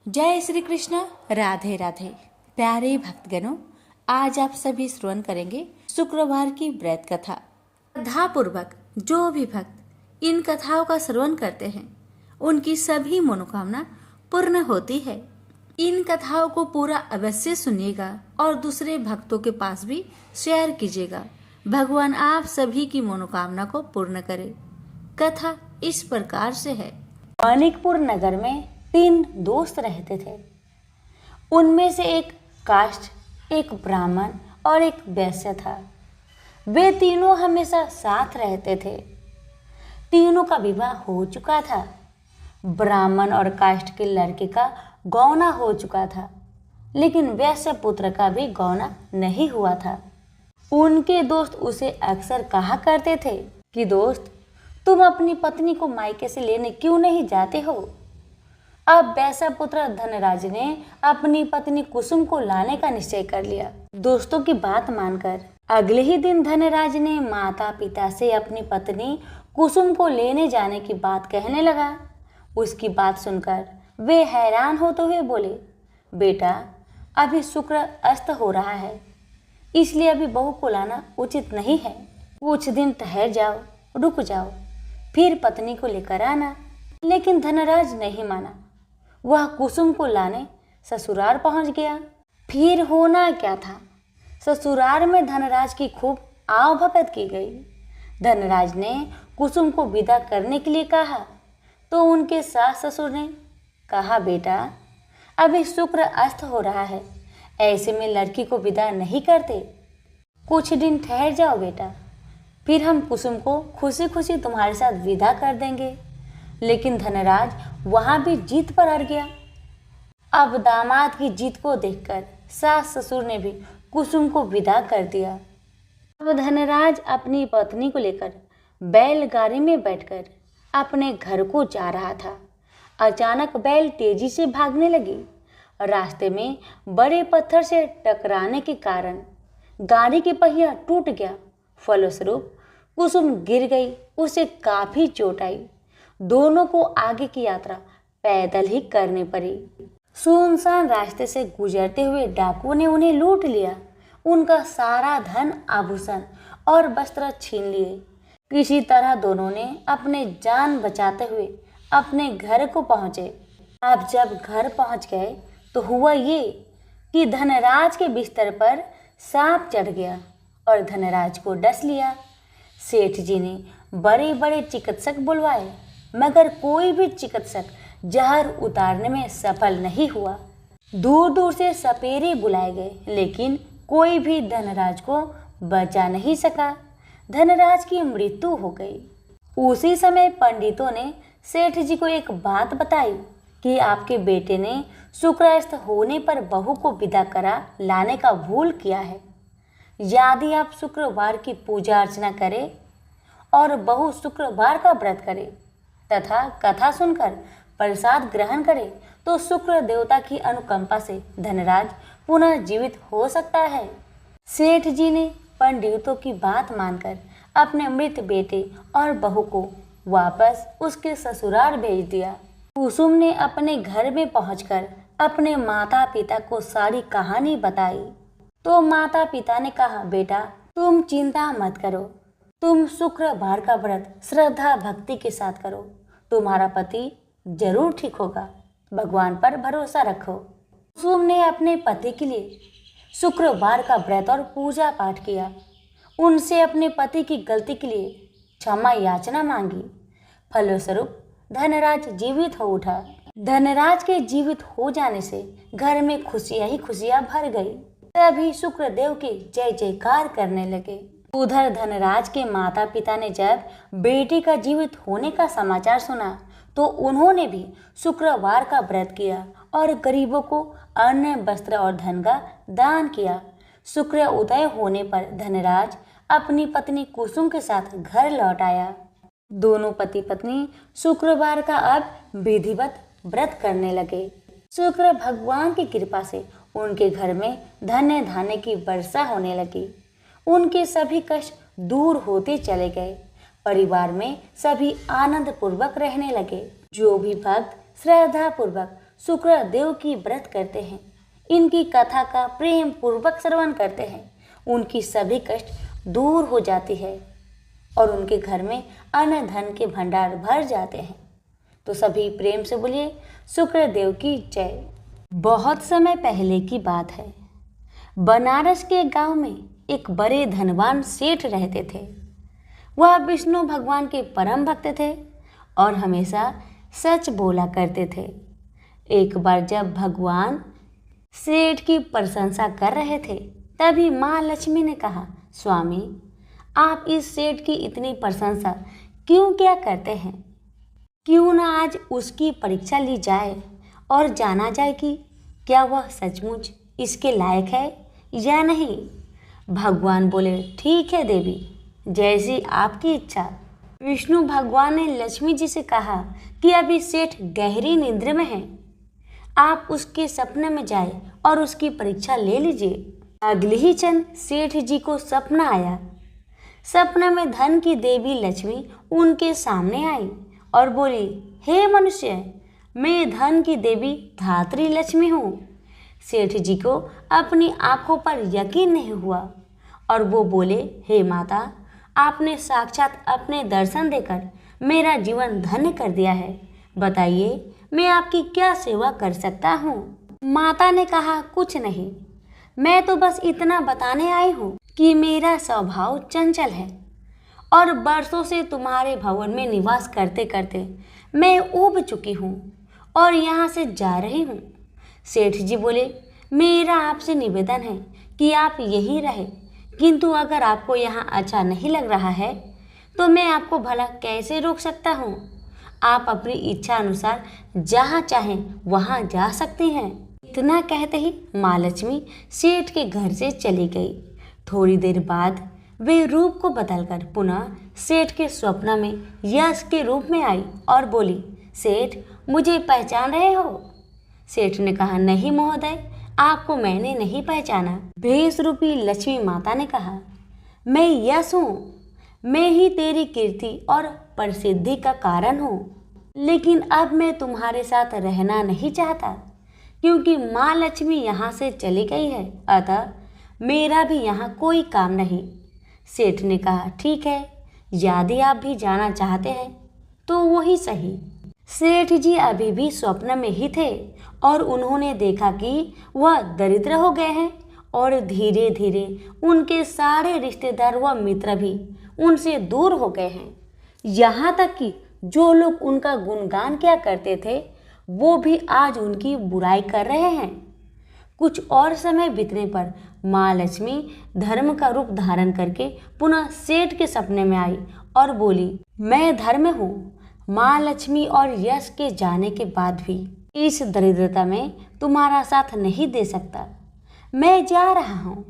जय श्री कृष्ण। राधे राधे। प्यारे भक्तगणों, आज आप सभी श्रवण करेंगे शुक्रवार की व्रत कथा। श्रद्धा पूर्वक जो भी भक्त इन कथाओं का श्रवण करते हैं उनकी सभी मनोकामना पूर्ण होती है। इन कथाओं को पूरा अवश्य सुनिएगा और दूसरे भक्तों के पास भी शेयर कीजिएगा। भगवान आप सभी की मनोकामना को पूर्ण करे। कथा इस प्रकार से है। मानिकपुर नगर में 3 दोस्त रहते थे। उनमें से एक काष्ठ, एक ब्राह्मण और एक वैश्य था। वे तीनों हमेशा साथ रहते थे। तीनों का विवाह हो चुका था। ब्राह्मण और काष्ठ के लड़के का गौना हो चुका था, लेकिन वैश्य पुत्र का भी गौना नहीं हुआ था। उनके दोस्त उसे अक्सर कहा करते थे कि दोस्त, तुम अपनी पत्नी को मायके से लेने क्यों नहीं जाते हो? अब वैश्य पुत्र धनराज ने अपनी पत्नी कुसुम को लाने का निश्चय कर लिया। दोस्तों की बात मानकर अगले ही दिन धनराज ने माता पिता से अपनी पत्नी कुसुम को लेने जाने की बात कहने लगा। उसकी बात सुनकर वे हैरान होते हुए बोले, बेटा, अभी शुक्र अस्त हो रहा है, इसलिए अभी बहू को लाना उचित नहीं है। कुछ दिन ठहर जाओ, रुक जाओ, फिर पत्नी को लेकर आना। लेकिन धनराज नहीं माना। वह कुसुम को लाने ससुराल पहुंच गया। फिर होना क्या था, ससुराल में धनराज की खूब आवभगत की गई। धनराज ने कुसुम को विदा करने के लिए कहा तो उनके सास ससुर ने कहा, बेटा, अभी शुक्र अस्त हो रहा है, ऐसे में लड़की को विदा नहीं करते। कुछ दिन ठहर जाओ बेटा, फिर हम कुसुम को खुशी खुशी तुम्हारे साथ विदा कर देंगे। लेकिन धनराज वहां भी जीत पर अड़ गया। अब दामाद की जीत को देखकर सास ससुर ने भी कुसुम को विदा कर दिया। अब धनराज अपनी पत्नी को लेकर बैलगाड़ी में बैठकर अपने घर को जा रहा था। अचानक बैल तेजी से भागने लगी। रास्ते में बड़े पत्थर से टकराने के कारण गाड़ी की पहिया टूट गया। फलस्वरूप कुसुम गिर गई। उसे काफी चोट आई। दोनों को आगे की यात्रा पैदल ही करनी पड़ी। सुनसान रास्ते से गुजरते हुए डाकुओं ने उन्हें लूट लिया। उनका सारा धन, आभूषण और वस्त्र छीन लिए। किसी तरह दोनों ने अपने जान बचाते हुए अपने घर को पहुंचे। अब जब घर पहुंच गए तो हुआ ये कि धनराज के बिस्तर पर सांप चढ़ गया और धनराज को डस लिया। सेठ जी ने बड़े बड़े चिकित्सक बुलवाए, मगर कोई भी चिकित्सक जहर उतारने में सफल नहीं हुआ। दूर दूर से सपेरे बुलाए गए, लेकिन कोई भी धनराज को बचा नहीं सका। धनराज की मृत्यु हो गई। उसी समय पंडितों ने सेठ जी को एक बात बताई कि आपके बेटे ने शुक्रास्त होने पर बहू को विदा करा लाने का भूल किया है। यदि आप शुक्रवार की पूजा अर्चना करें और बहू शुक्रवार का व्रत करे तथा कथा सुनकर प्रसाद ग्रहण करे तो शुक्र देवता की अनुकंपा से धनराज पुनः जीवित हो सकता है। सेठ जी ने पंडितों की बात मानकर अपने मृत बेटे और बहू को वापस उसके ससुराल भेज दिया। कुसुम ने अपने घर में पहुंचकर अपने माता पिता को सारी कहानी बताई तो माता पिता ने कहा, बेटा, तुम चिंता मत करो, तुम शुक्रवार का व्रत श्रद्धा भक्ति के साथ करो, तुम्हारा पति जरूर ठीक होगा, भगवान पर भरोसा रखो। कुसुम ने अपने पति के लिए शुक्रवार का व्रत और पूजा पाठ किया। उनसे अपने पति की गलती के लिए क्षमा याचना मांगी। फलस्वरूप धनराज जीवित हो उठा। धनराज के जीवित हो जाने से घर में खुशियां ही खुशियां भर गई। तभी शुक्रदेव के जय जयकार करने लगे। उधर धनराज के माता पिता ने जब बेटे का जीवित होने का समाचार सुना तो उन्होंने भी शुक्रवार का व्रत किया और गरीबों को अन्न, वस्त्र और धन का दान किया। शुक्र उदय होने पर धनराज अपनी पत्नी कुसुम के साथ घर लौट आया। दोनों पति पत्नी शुक्रवार का अब विधिवत व्रत करने लगे। शुक्र भगवान की कृपा से उनके घर में धन्य धान्य की वर्षा होने लगी। उनके सभी कष्ट दूर होते चले गए। परिवार में सभी आनंद पूर्वक रहने लगे। जो भी भक्त श्रद्धा पूर्वक शुक्रदेव की व्रत करते हैं, इनकी कथा का प्रेम पूर्वक श्रवण करते हैं, उनकी सभी कष्ट दूर हो जाती है और उनके घर में अन्न धन के भंडार भर जाते हैं। तो सभी प्रेम से बोलिए शुक्रदेव की जय। बहुत समय पहले की बात है। बनारस के गांव में एक बड़े धनवान सेठ रहते थे। वह विष्णु भगवान के परम भक्त थे और हमेशा सच बोला करते थे। एक बार जब भगवान सेठ की प्रशंसा कर रहे थे, तभी माँ लक्ष्मी ने कहा, स्वामी, आप इस सेठ की इतनी प्रशंसा क्यों क्या करते हैं? क्यों ना आज उसकी परीक्षा ली जाए और जाना जाए कि क्या वह सचमुच इसके लायक है या नहीं। भगवान बोले, ठीक है देवी, जैसी आपकी इच्छा। विष्णु भगवान ने लक्ष्मी जी से कहा कि अभी सेठ गहरी निद्रा में है, आप उसके सपने में जाए और उसकी परीक्षा ले लीजिए। अगले ही क्षण सेठ जी को सपना आया। सपने में धन की देवी लक्ष्मी उनके सामने आई और बोली, हे मनुष्य, मैं धन की देवी धात्री लक्ष्मी हूँ। सेठ जी को अपनी आंखों पर यकीन नहीं हुआ और वो बोले, हे माता, आपने साक्षात अपने दर्शन देकर मेरा जीवन धन्य कर दिया है। बताइए, मैं आपकी क्या सेवा कर सकता हूँ? माता ने कहा, कुछ नहीं, मैं तो बस इतना बताने आई हूँ कि मेरा स्वभाव चंचल है और बरसों से तुम्हारे भवन में निवास करते करते मैं ऊब चुकी हूँ और यहाँ से जा रही हूँ। सेठ जी बोले, मेरा आपसे निवेदन है कि आप यहीं रहे, किंतु अगर आपको यहाँ अच्छा नहीं लग रहा है तो मैं आपको भला कैसे रोक सकता हूँ। आप अपनी इच्छा अनुसार जहाँ चाहें वहाँ जा सकती हैं। इतना कहते ही माँ लक्ष्मी सेठ के घर से चली गई। थोड़ी देर बाद वे रूप को बदलकर पुनः सेठ के स्वप्न में यश के रूप में आई और बोली, सेठ, मुझे पहचान रहे हो? सेठ ने कहा, नहीं महोदय, आपको मैंने नहीं पहचाना। भेष रूपी लक्ष्मी माता ने कहा, मैं यश हूँ, मैं ही तेरी कीर्ति और प्रसिद्धि का कारण हूँ, लेकिन अब मैं तुम्हारे साथ रहना नहीं चाहता क्योंकि माँ लक्ष्मी यहाँ से चली गई है, अतः मेरा भी यहाँ कोई काम नहीं। सेठ ने कहा, ठीक है, यदि आप भी जाना चाहते हैं तो वही सही। सेठ जी अभी भी स्वप्न में ही थे और उन्होंने देखा कि वह दरिद्र हो गए हैं और धीरे धीरे उनके सारे रिश्तेदार व मित्र भी उनसे दूर हो गए हैं। यहाँ तक कि जो लोग उनका गुणगान किया करते थे वो भी आज उनकी बुराई कर रहे हैं। कुछ और समय बीतने पर माँ लक्ष्मी धर्म का रूप धारण करके पुनः सेठ के सपने में आई और बोली, मैं धर्म हूँ। माँ लक्ष्मी और यश के जाने के बाद भी इस दरिद्रता में तुम्हारा साथ नहीं दे सकता, मैं जा रहा हूँ।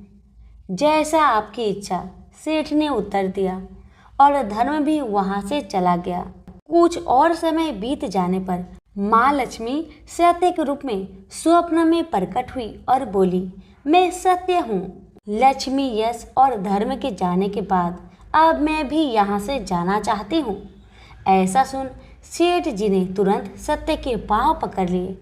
जैसा आपकी इच्छा, सेठ ने उत्तर दिया और धर्म भी वहाँ से चला गया। कुछ और समय बीत जाने पर माँ लक्ष्मी सत्य के रूप में स्वप्न में प्रकट हुई और बोली, मैं सत्य हूँ। लक्ष्मी, यश और धर्म के जाने के बाद अब मैं भी यहाँ से जाना चाहती हूँ। ऐसा सुन सेठ जी ने तुरंत सत्य के पांव पकड़ लिए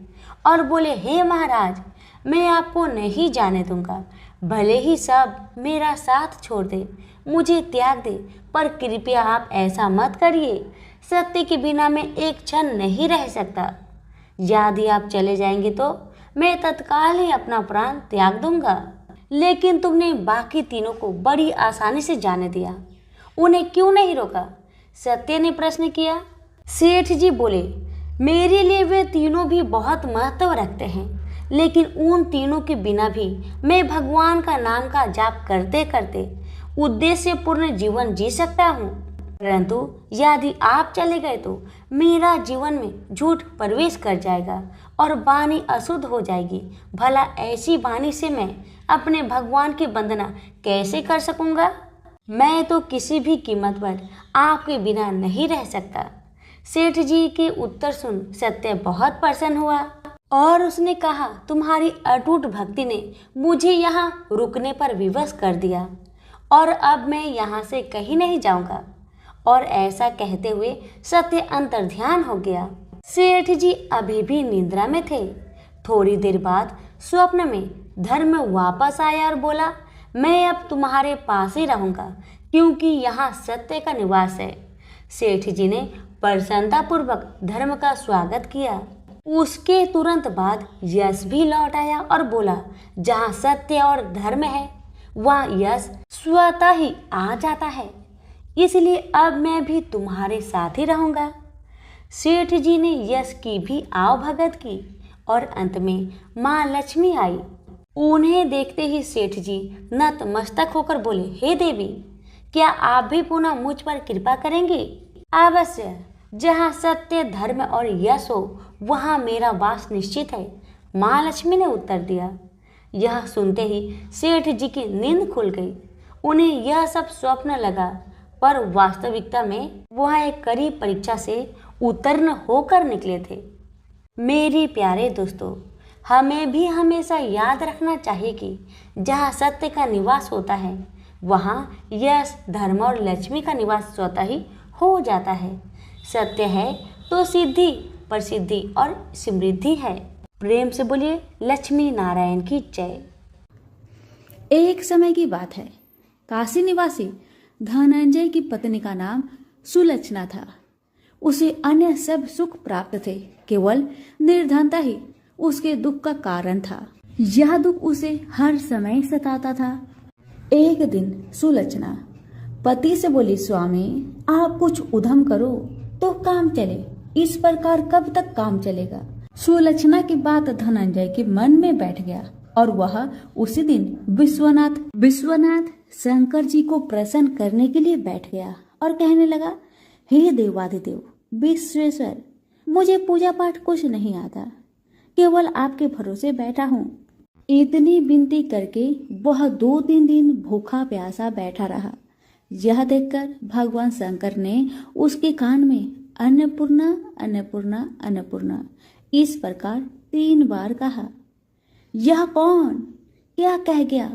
और बोले, हे महाराज, मैं आपको नहीं जाने दूंगा, भले ही सब मेरा साथ छोड़ दे, मुझे त्याग दे, पर कृपया आप ऐसा मत करिए। सत्य के बिना मैं एक क्षण नहीं रह सकता। यदि आप चले जाएंगे तो मैं तत्काल ही अपना प्राण त्याग दूंगा। लेकिन तुमने बाकी तीनों को बड़ी आसानी से जाने दिया, उन्हें क्यों नहीं रोका? सत्य ने प्रश्न किया। सेठ जी बोले, मेरे लिए वे तीनों भी बहुत महत्व रखते हैं, लेकिन उन तीनों के बिना भी मैं भगवान का नाम का जाप करते करते उद्देश्यपूर्ण जीवन जी सकता हूँ। परंतु यदि आप चले गए तो मेरा जीवन में झूठ प्रवेश कर जाएगा और वाणी अशुद्ध हो जाएगी। भला ऐसी वाणी से मैं अपने भगवान की वंदना कैसे कर सकूंगा? मैं तो किसी भी कीमत पर आपके बिना नहीं रह सकता। सेठ जी के उत्तर सुन सत्य बहुत प्रसन्न हुआ और उसने कहा, तुम्हारी अटूट भक्ति ने मुझे यहाँ रुकने पर विवश कर दिया और अब मैं यहाँ से कहीं नहीं जाऊँगा। और ऐसा कहते हुए सत्य अंतर्ध्यान हो गया। सेठ जी अभी भी निद्रा में थे। थोड़ी देर बाद स्वप्न में धर्म वापस आया और बोला, मैं अब तुम्हारे पास ही रहूंगा क्योंकि यहाँ सत्य का निवास है। सेठ जी ने प्रसन्नतापूर्वक धर्म का स्वागत किया। उसके तुरंत बाद यश भी लौट आया और बोला, जहाँ सत्य और धर्म है वहाँ यश स्वतः ही आ जाता है, इसलिए अब मैं भी तुम्हारे साथ ही रहूंगा। सेठ जी ने यश की भी आवभगत की और अंत में माँ लक्ष्मी आई। उन्हें देखते ही सेठ जी नतमस्तक होकर बोले, हे देवी, क्या आप भी पुनः मुझ पर कृपा करेंगे? अवश्य, जहाँ सत्य धर्म और यश हो वहाँ मेरा वास निश्चित है, माँ लक्ष्मी ने उत्तर दिया। यह सुनते ही सेठ जी की नींद खुल गई। उन्हें यह सब स्वप्न लगा, पर वास्तविकता में वह एक कड़ी परीक्षा से उत्तीर्ण होकर निकले थे। मेरे प्यारे दोस्तों, हमें भी हमेशा याद रखना चाहिए कि जहाँ सत्य का निवास होता है वहाँ यश धर्म और लक्ष्मी का निवास स्वतः ही हो जाता है। सत्य है तो सिद्धि, प्रसिद्धि और समृद्धि है। प्रेम से बोलिए लक्ष्मी नारायण की जय। एक समय की बात है, काशी निवासी धनंजय की पत्नी का नाम सुलक्षणा था। उसे अन्य सब सुख प्राप्त थे, केवल निर्धनता ही उसके दुख का कारण था। यह दुख उसे हर समय सताता था। एक दिन सुलक्षणा पति से बोली, स्वामी आप कुछ उद्यम करो तो काम चले, इस प्रकार कब तक काम चलेगा? सुलक्षणा की बात धनंजय के मन में बैठ गया और वह उसी दिन विश्वनाथ शंकर जी को प्रसन्न करने के लिए बैठ गया और कहने लगा, हे देवाधिदेव विश्वेश्वर, मुझे पूजा पाठ कुछ नहीं आता, केवल आपके भरोसे बैठा हूँ। इतनी विनती करके वह 2-3 दिन भूखा प्यासा बैठा रहा। यह देखकर भगवान शंकर ने उसके कान में अन्नपूर्णा अन्नपूर्णा अन्नपूर्णा इस प्रकार 3 बार कहा। यह कौन क्या कह गया?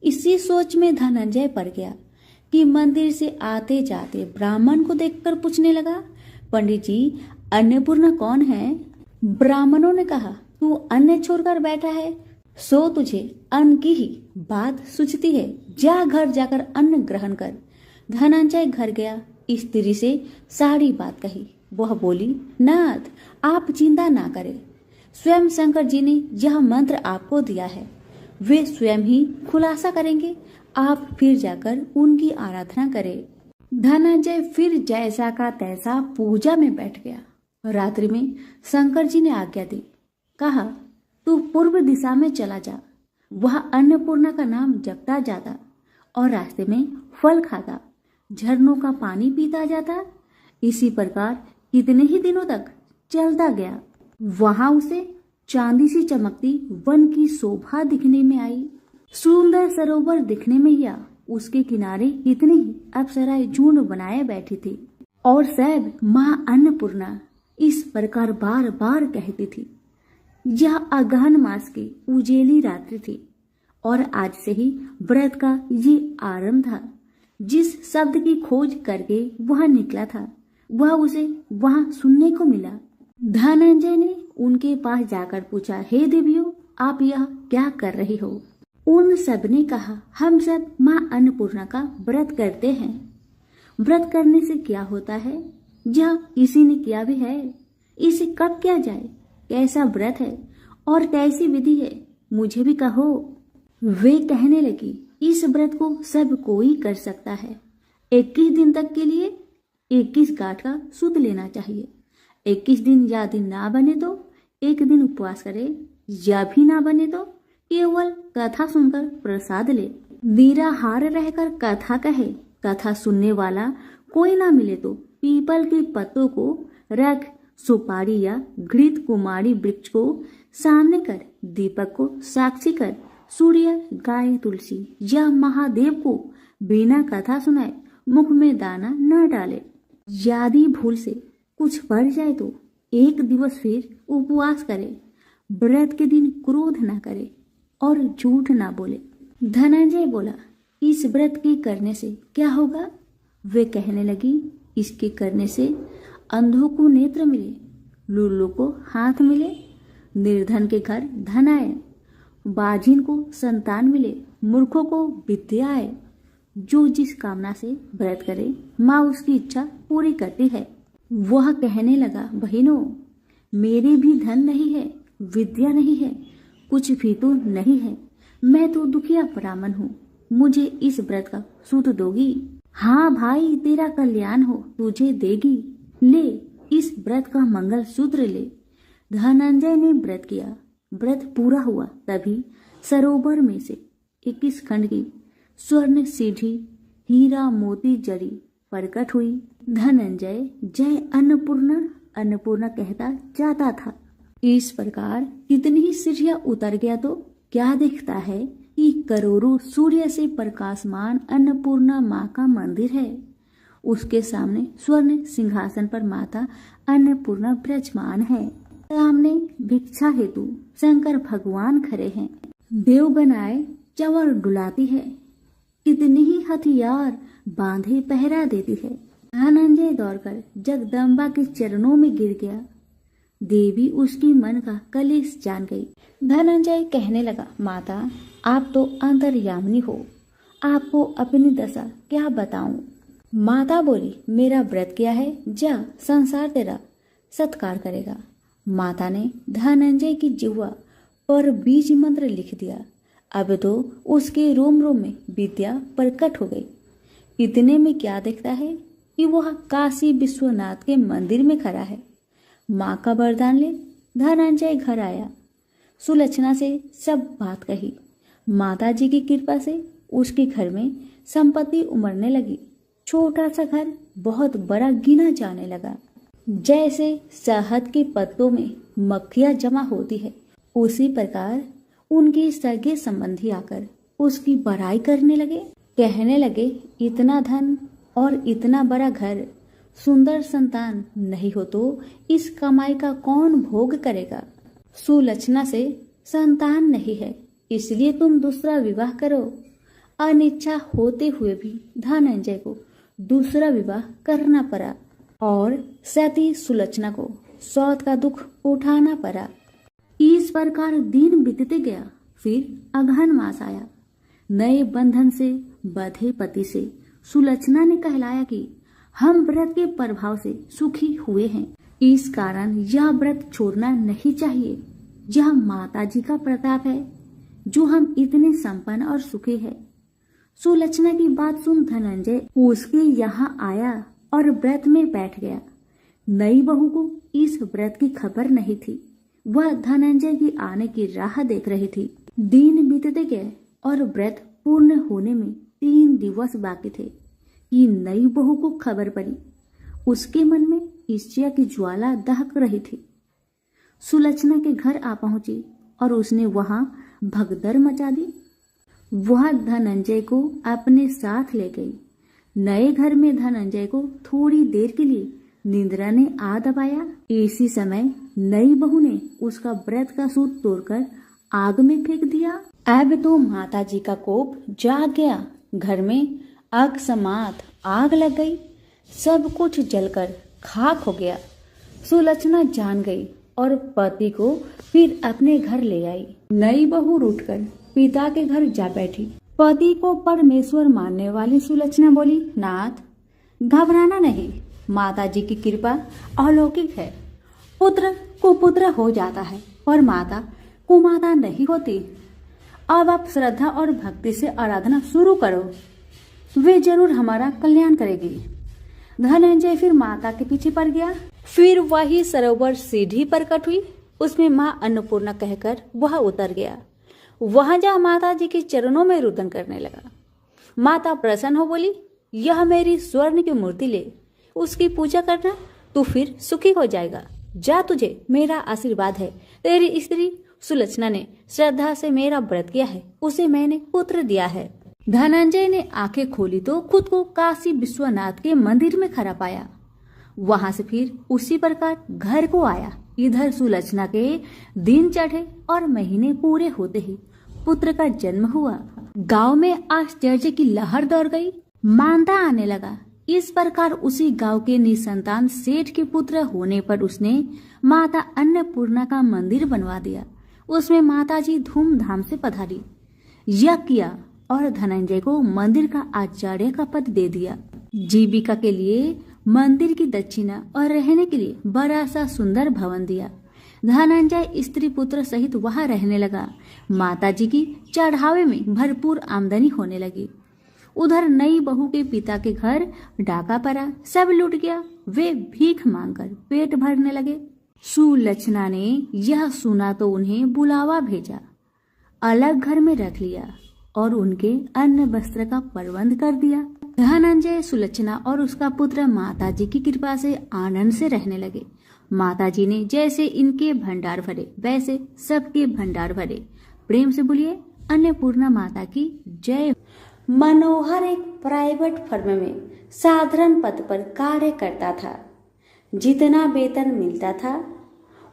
इसी सोच में धनंजय पड़ गया कि मंदिर से आते जाते ब्राह्मण को देखकर पूछने लगा, पंडित जी अन्नपूर्णा कौन है? ब्राह्मणों ने कहा, तू अन्न छोड़कर बैठा है सो तुझे अन्न की ही बात सूझती है, जा घर जाकर अन्न ग्रहण कर। धनंजय घर गया, स्त्री से सारी बात कही। वह बोली, नाथ आप चिंता ना करें, स्वयं शंकर जी ने यह मंत्र आपको दिया है, वे स्वयं ही खुलासा करेंगे, आप फिर जाकर उनकी आराधना करें। धनंजय फिर जैसा का तैसा पूजा में बैठ गया। रात्रि में शंकर जी ने आज्ञा दी, कहा तू पूर्व दिशा में चला जा, वह अन्नपूर्णा का नाम जपता जाता और रास्ते में फल खाता, झरनों का पानी पीता जाता। इसी प्रकार कितने ही दिनों तक चलता गया। वहां उसे चांदी सी चमकती वन की शोभा दिखने में आई। सुंदर सरोवर दिखने में या उसके किनारे कितनी ही अप्सराएं झुंड बनाए बैठी थी और सब माँ अन्नपूर्णा इस प्रकार बार बार कहती थी। यह अगहन मास की उजेली रात्रि थी और आज से ही व्रत का ये आरंभ था। जिस शब्द की खोज करके वह निकला था वह उसे वहां सुनने को मिला। धनंजय ने उनके पास जाकर पूछा, हे देवियों आप यह क्या कर रही हो? उन सब ने कहा, हम सब माँ अन्नपूर्णा का व्रत करते हैं। व्रत करने से क्या होता है? यह इसी ने किया भी है, इसे कब किया जाए, कैसा व्रत है और कैसी विधि है, मुझे भी कहो। वे कहने लगी, इस व्रत को सब कोई कर सकता है। 21 दिन तक के लिए 21 गांठ का सूद लेना चाहिए। 21 दिन या दिन ना बने तो 1 दिन उपवास करे, या भी ना बने तो केवल कथा सुनकर प्रसाद ले। निराहार रहकर कथा कहे, कथा सुनने वाला कोई ना मिले तो पीपल के पत्तों को रख, सुपारी या घृत कुमारी वृक्ष को सामने कर, दीपक को साक्षी कर, सूर्य गाय तुलसी या महादेव को बिना कथा सुनाए मुख में दाना न डाले। यदि भूल से कुछ पड़ जाए तो 1 दिवस फिर उपवास करे, व्रत के दिन क्रोध न करे और झूठ ना बोले। धनंजय बोला, इस व्रत के करने से क्या होगा? वे कहने लगी, इसके करने से अंधों को नेत्र मिले, लुल्लू को हाथ मिले, निर्धन के घर धन आए, बाझिन को संतान मिले, मूर्खों को विद्या आए। जो जिस कामना से व्रत करे माँ उसकी इच्छा पूरी करती है। वह कहने लगा, बहनों, मेरे भी धन नहीं है, विद्या नहीं है, कुछ भी तो नहीं है। मैं तो दुखिया ब्राह्मण हूँ, मुझे इस व्रत का सूत दोगी? हाँ भाई, तेरा कल्याण हो, तुझे देगी। ले, इस व्रत का मंगल सूत्र ले। धनंजय ने व्रत किया। व्रत पूरा हुआ तभी सरोवर में से 21 खंड की स्वर्ण सीढ़ी हीरा मोती जड़ी प्रकट हुई। धनंजय जय अन्नपूर्णा अन्नपूर्णा कहता जाता था। इस प्रकार कितनी ही सीढ़ियां उतर गया तो क्या दिखता है कि करोड़ों सूर्य से प्रकाशमान अन्नपूर्णा माँ का मंदिर है। उसके सामने स्वर्ण सिंहासन पर माता अन्नपूर्णा विराजमान है। सामने भिक्षा हेतु शंकर भगवान खड़े हैं। देवगनाएं चंवर डुलाती है। कितनी ही हथियार बांधे पहरा देती है। धनंजय दौड़कर जगदम्बा के चरणों में गिर गया। देवी उसकी मन का कलेश जान गई। धनंजय कहने लगा, माता, आप तो अंतर्यामिनी हो, आपको अपनी दशा क्या बताऊं? माता बोली, मेरा व्रत किया है, जा, संसार तेरा सत्कार करेगा। माता ने धनंजय की जिह्वा पर बीज मंत्र लिख दिया। अब तो उसके रोम रोम में विद्या प्रकट हो गई। इतने में क्या दिखता है कि वह काशी विश्वनाथ के मंदिर में खड़ा है। माँ का वरदान ले धनंजय घर आया। सुलक्षणा से सब बात कही। माताजी की कृपा से उसके घर में संपत्ति उमड़ने लगी। छोटा सा घर बहुत बड़ा गिना जाने लगा। जैसे शहद के पत्तों में मक्खियां जमा होती है, उसी प्रकार उनके सगे संबंधी आकर उसकी बड़ाई करने लगे। कहने लगे, इतना धन और इतना बड़ा घर, सुंदर संतान नहीं हो तो इस कमाई का कौन भोग करेगा? सुलक्षणा से संतान नहीं है, इसलिए तुम दूसरा विवाह करो। अनिच्छा होते हुए भी धनंजय को दूसरा विवाह करना पड़ा और सती सुलक्षणा को सौत का दुख उठाना पड़ा। इस प्रकार दिन बीतते गया। फिर अगहन मास आया। नए बंधन से बंधे पति से सुलक्षणा ने कहलाया कि हम व्रत के प्रभाव से सुखी हुए हैं, इस कारण यह व्रत छोड़ना नहीं चाहिए। यह माता जी का प्रताप है जो हम इतने संपन्न और सुखी है। सुलक्षणा की बात सुन धनंजय उसके यहाँ आया और व्रत में बैठ गया। नई बहू को इस व्रत की खबर नहीं थी। वह धनंजय की आने की राह देख रही थी। दिन बीतते गए और व्रत पूर्ण होने में 3 दिवस बाकी थे कि नई बहू को खबर पड़ी। उसके मन में ईर्ष्या की ज्वाला दहक रही थी। सुलक्षणा के घर आ पहुंची और उसने वहां भगदड़ मचा दी। वह धनंजय को अपने साथ ले गई। नए घर में धनंजय को थोड़ी देर के लिए निंद्रा ने आ दबाया। इसी समय नई बहू ने उसका व्रत का सूत तोड़कर आग में फेंक दिया। अब तो माताजी का कोप जाग गया। घर में अकस्मात आग लग गई। सब कुछ जलकर खाक हो गया। सुलक्षणा जान गई और पति को फिर अपने घर ले आई। नई बहू उठकर पिता के घर जा बैठी। पति को परमेश्वर मानने वाली सुलक्षणा बोली, नाथ, घबराना नहीं, माताजी की कृपा अलौकिक है। पुत्र कुपुत्र हो जाता है पर माता कुमाता नहीं होती। अब आप श्रद्धा और भक्ति से आराधना शुरू करो, वे जरूर हमारा कल्याण करेगी। धनंजय फिर माता के पीछे पड़ गया। फिर वही सरोवर सीढ़ी प्रकट हुई। उसमें माँ अन्नपूर्णा कहकर वह उतर गया। वहां जा माता जी के चरणों में रुदन करने लगा। माता प्रसन्न हो बोली, यह मेरी स्वर्ण की मूर्ति ले, उसकी पूजा करना, तू फिर सुखी हो जाएगा। जा, तुझे मेरा आशीर्वाद है। तेरी स्त्री सुलक्षणा ने श्रद्धा से मेरा व्रत किया है, उसे मैंने पुत्र दिया है। धनंजय ने आंखें खोली तो खुद को काशी विश्वनाथ के मंदिर में खड़ा पाया। वहां से फिर उसी प्रकार घर को आया। इधर सुलक्षणा के दिन चढ़े और महीने पूरे होते ही पुत्र का जन्म हुआ। गांव में आश्चर्य की लहर दौड़ गई। मानता आने लगा इस प्रकार उसी गांव के निसंतान सेठ के पुत्र होने पर उसने माता अन्नपूर्णा का मंदिर बनवा दिया। उसमें माताजी धूमधाम से पधारी, यज्ञ किया और धनंजय को मंदिर का आचार्य का पद दे दिया। जीविका के लिए मंदिर की दक्षिणा और रहने के लिए बड़ा सा सुंदर भवन दिया। धनंजय स्त्री पुत्र सहित वहां रहने लगा। माताजी की चढ़ावे में भरपूर आमदनी होने लगी। उधर नई बहू के पिता के घर डाका पड़ा, सब लूट गया। वे भीख मांगकर पेट भरने लगे। सुलक्षणा ने यह सुना तो उन्हें बुलावा भेजा, अलग घर में रख लिया और उनके अन्न वस्त्र का प्रबंध कर दिया। धनंजय, सुलक्षणा और उसका पुत्र माताजी की कृपा से आनंद से रहने लगे। माताजी ने जैसे इनके भंडार भरे वैसे सबके भंडार भरे। प्रेम से बोलिए अन्नपूर्णा माता की जय। मनोहर एक प्राइवेट फर्म में साधारण पद पर कार्य करता था। जितना वेतन मिलता था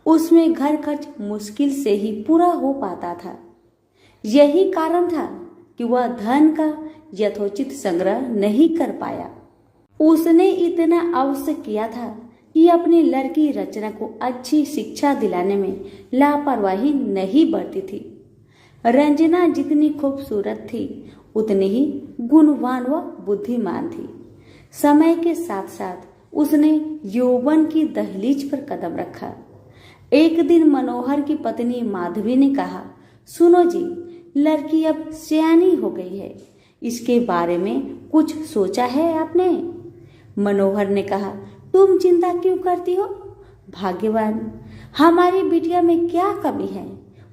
उसमें घर खर्च मुश्किल से ही पूरा हो पाता था। यही कारण था कि वह धन का यथोचित संग्रह नहीं कर पाया। उसने इतना अवश्य किया था कि अपनी लड़की रचना को अच्छी शिक्षा दिलाने में लापरवाही नहीं बरती थी। रंजना जितनी खूबसूरत थी उतनी ही गुणवान व बुद्धिमान थी। समय के साथ साथ उसने यौवन की दहलीज पर कदम रखा। एक दिन मनोहर की पत्नी माधवी ने कहा, सुनो जी, लड़की अब सयानी हो गई है, इसके बारे में कुछ सोचा है आपने? मनोहर ने कहा, तुम चिंता क्यों करती हो? भाग्यवान, हमारी बिटिया में क्या कमी है?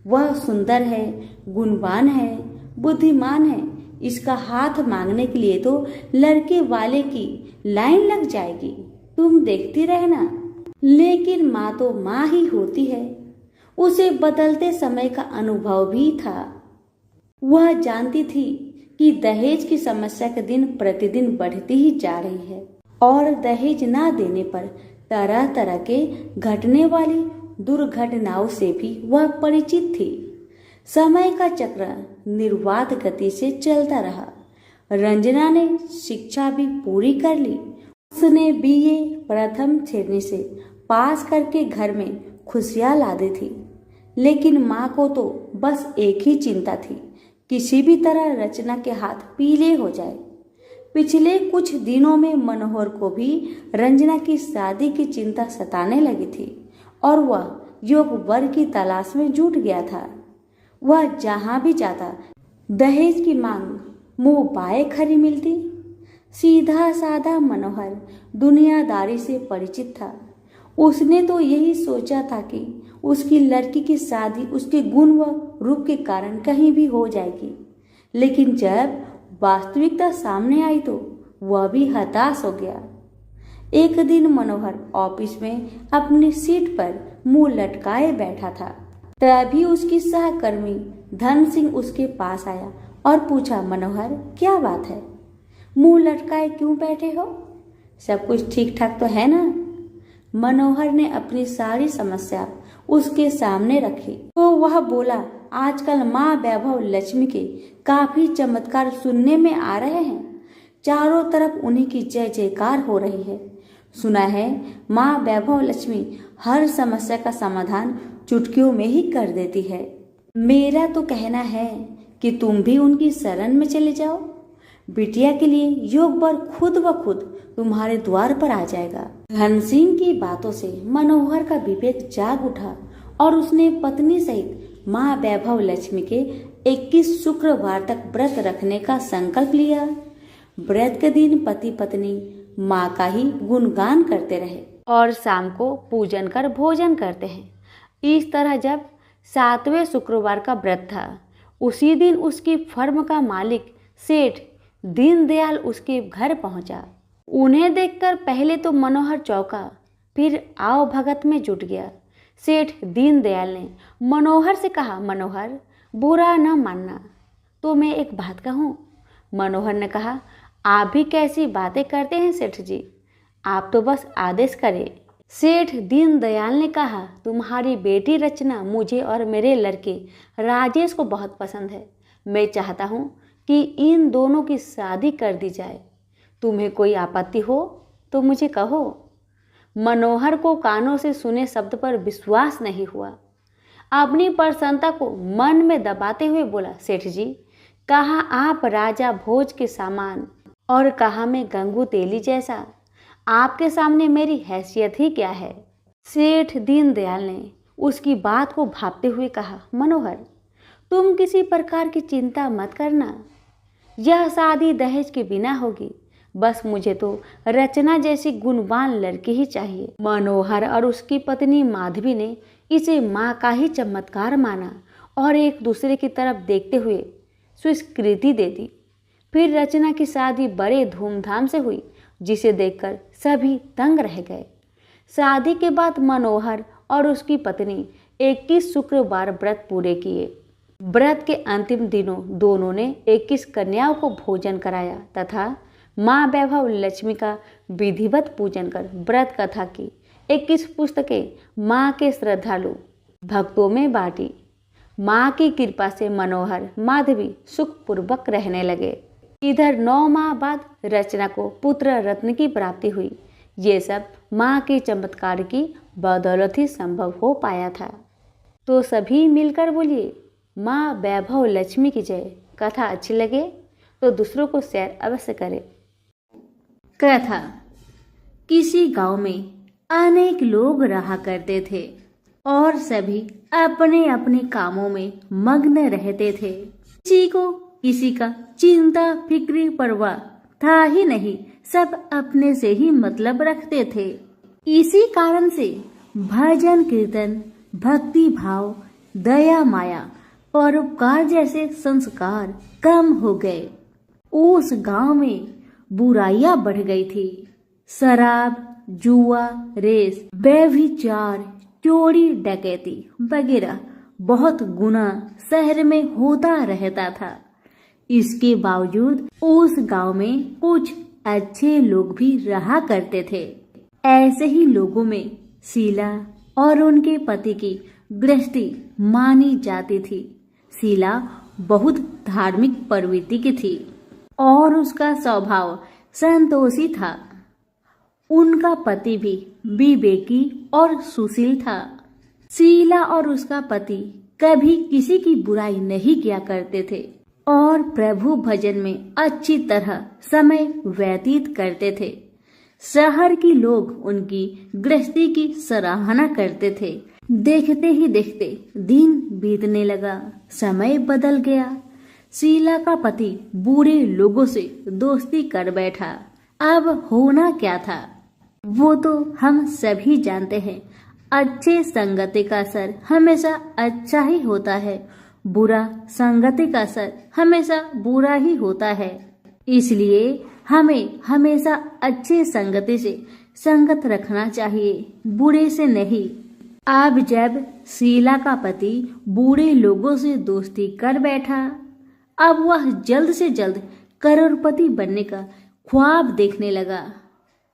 वह सुंदर है, गुणवान है, बुद्धिमान है। इसका हाथ मांगने के लिए तो लड़के वाले की लाइन लग जाएगी, तुम देखती रहना। लेकिन माँ तो माँ ही होती है। उसे बदलते समय का अनुभव भी था। वह जानती थी कि दहेज की समस्या के दिन प्रतिदिन बढ़ती ही जा रही है और दहेज ना देने पर तरह तरह के घटने वाली दुर्घटनाओं से भी वह परिचित थी। समय का चक्र निर्वाध गति से चलता रहा। रंजना ने शिक्षा भी पूरी कर ली। उसने बीए प्रथम श्रेणी से पास करके घर में खुशियां ला दी थी। लेकिन माँ को तो बस एक ही चिंता थी, किसी भी तरह रचना के हाथ पीले हो जाए। पिछले कुछ दिनों में मनोहर को भी रंजना की शादी की चिंता सताने लगी थी और वह योग वर की तलाश में जुट गया था। वह जहां भी जाता दहेज की मांग मुंह बाए खरी मिलती। सीधा साधा मनोहर दुनियादारी से परिचित था। उसने तो यही सोचा था कि उसकी लड़की की शादी उसके गुण व रूप के कारण कहीं भी हो जाएगी। लेकिन जब वास्तविकता सामने आई तो वह भी हताश हो गया। एक दिन मनोहर ऑफिस में अपनी सीट पर मुंह लटकाए बैठा था। तभी उसकी सहकर्मी धन सिंह उसके पास आया और पूछा, मनोहर क्या बात है, मुंह लटकाए क्यों बैठे हो? सब कुछ ठीक ठाक तो है ना? मनोहर ने अपनी सारी समस्या उसके सामने रखी तो वह बोला, आजकल माँ वैभव लक्ष्मी के काफी चमत्कार सुनने में आ रहे हैं। चारों तरफ उन्हीं की जय जयकार हो रही है। सुना है माँ वैभव लक्ष्मी हर समस्या का समाधान चुटकियों में ही कर देती है। मेरा तो कहना है कि तुम भी उनकी शरण में चले जाओ। बिटिया के लिए योग वर खुद ब खुद तुम्हारे द्वार पर आ जाएगा। धन सिंह की बातों से मनोहर का विवेक जाग उठा और उसने पत्नी सहित माँ वैभव लक्ष्मी के 21 शुक्रवार तक व्रत रखने का संकल्प लिया। व्रत के दिन पति पत्नी माँ का ही गुणगान करते रहे और शाम को पूजन कर भोजन करते हैं। इस तरह जब 7वें शुक्रवार का व्रत था, उसी दिन उसकी फर्म का मालिक सेठ दीनदयाल उसके घर पहुंचा। उन्हें देखकर पहले तो मनोहर चौंका, फिर आओ भगत में जुट गया। सेठ दीनदयाल ने मनोहर से कहा, मनोहर बुरा न मानना तो मैं एक बात कहूँ। मनोहर ने कहा, आप भी कैसी बातें करते हैं सेठ जी, आप तो बस आदेश करें। सेठ दीनदयाल ने कहा, तुम्हारी बेटी रचना मुझे और मेरे लड़के राजेश को बहुत पसंद है। मैं चाहता हूँ कि इन दोनों की शादी कर दी जाए। तुम्हें कोई आपत्ति हो तो मुझे कहो। मनोहर को कानों से सुने शब्द पर विश्वास नहीं हुआ। अपनी प्रसन्नता को मन में दबाते हुए बोला, सेठ जी, कहा आप राजा भोज के सामान और कहा मैं गंगू तेली जैसा। आपके सामने मेरी हैसियत ही क्या है। सेठ दीनदयाल ने उसकी बात को भांपते हुए कहा, मनोहर, तुम किसी प्रकार की चिंता मत करना। यह शादी दहेज के बिना होगी। बस मुझे तो रचना जैसी गुणवान लड़की ही चाहिए। मनोहर और उसकी पत्नी माधवी ने इसे माँ का ही चमत्कार माना और एक दूसरे की तरफ देखते हुए स्वीकृति दे दी। फिर रचना की शादी बड़े धूमधाम से हुई, जिसे देखकर सभी दंग रह गए। शादी के बाद मनोहर और उसकी पत्नी 21 शुक्रवार व्रत पूरे किए। व्रत के अंतिम दिनों दोनों ने 21 कन्याओं को भोजन कराया तथा माँ वैभव लक्ष्मी का विधिवत पूजन कर व्रत कथा की 21 पुस्तकें माँ के श्रद्धालु भक्तों में बांटी। माँ की कृपा से मनोहर माधवी सुखपूर्वक रहने लगे। इधर 9 माह बाद रचना को पुत्र रत्न की प्राप्ति हुई। ये सब माँ के चमत्कार की बदौलत ही संभव हो पाया था। तो सभी मिलकर बोलिए, माँ वैभव लक्ष्मी की जय। कथा अच्छी लगे तो दूसरों को शेयर अवश्य करें। कथा। किसी गांव में अनेक लोग रहा करते थे और सभी अपने अपने कामों में मग्न रहते थे। किसी को किसी का चिंता फिक्री परवाह था ही नहीं। सब अपने से ही मतलब रखते थे। इसी कारण से भजन कीर्तन, भक्ति भाव, दया माया, परोपकार जैसे संस्कार कम हो गए। उस गांव में बुराइयां बढ़ गई थी। शराब, जुआ, रेस, व्यभिचार, चोरी, डकैती वगैरह बहुत गुना शहर में होता रहता था। इसके बावजूद उस गांव में कुछ अच्छे लोग भी रहा करते थे। ऐसे ही लोगों में शीला और उनके पति की गृहस्थी मानी जाती थी। शीला बहुत धार्मिक प्रवृत्ति की थी और उसका स्वभाव संतोषी था। उनका पति भी विवेकी और सुशील था। शीला और उसका पति कभी किसी की बुराई नहीं किया करते थे और प्रभु भजन में अच्छी तरह समय व्यतीत करते थे। शहर के लोग उनकी गृहस्थी की सराहना करते थे। देखते ही देखते दिन बीतने लगा, समय बदल गया। शीला का पति बुरे लोगों से दोस्ती कर बैठा। अब होना क्या था वो तो हम सभी जानते हैं। अच्छे संगति का असर हमेशा अच्छा ही होता है, बुरा संगति का असर हमेशा बुरा ही होता है। इसलिए हमें हमेशा अच्छे संगति से संगत रखना चाहिए, बुरे से नहीं। अब जब शीला का पति बुरे लोगों से दोस्ती कर बैठा, अब वह जल्द से जल्द करोड़पति बनने का ख्वाब देखने लगा।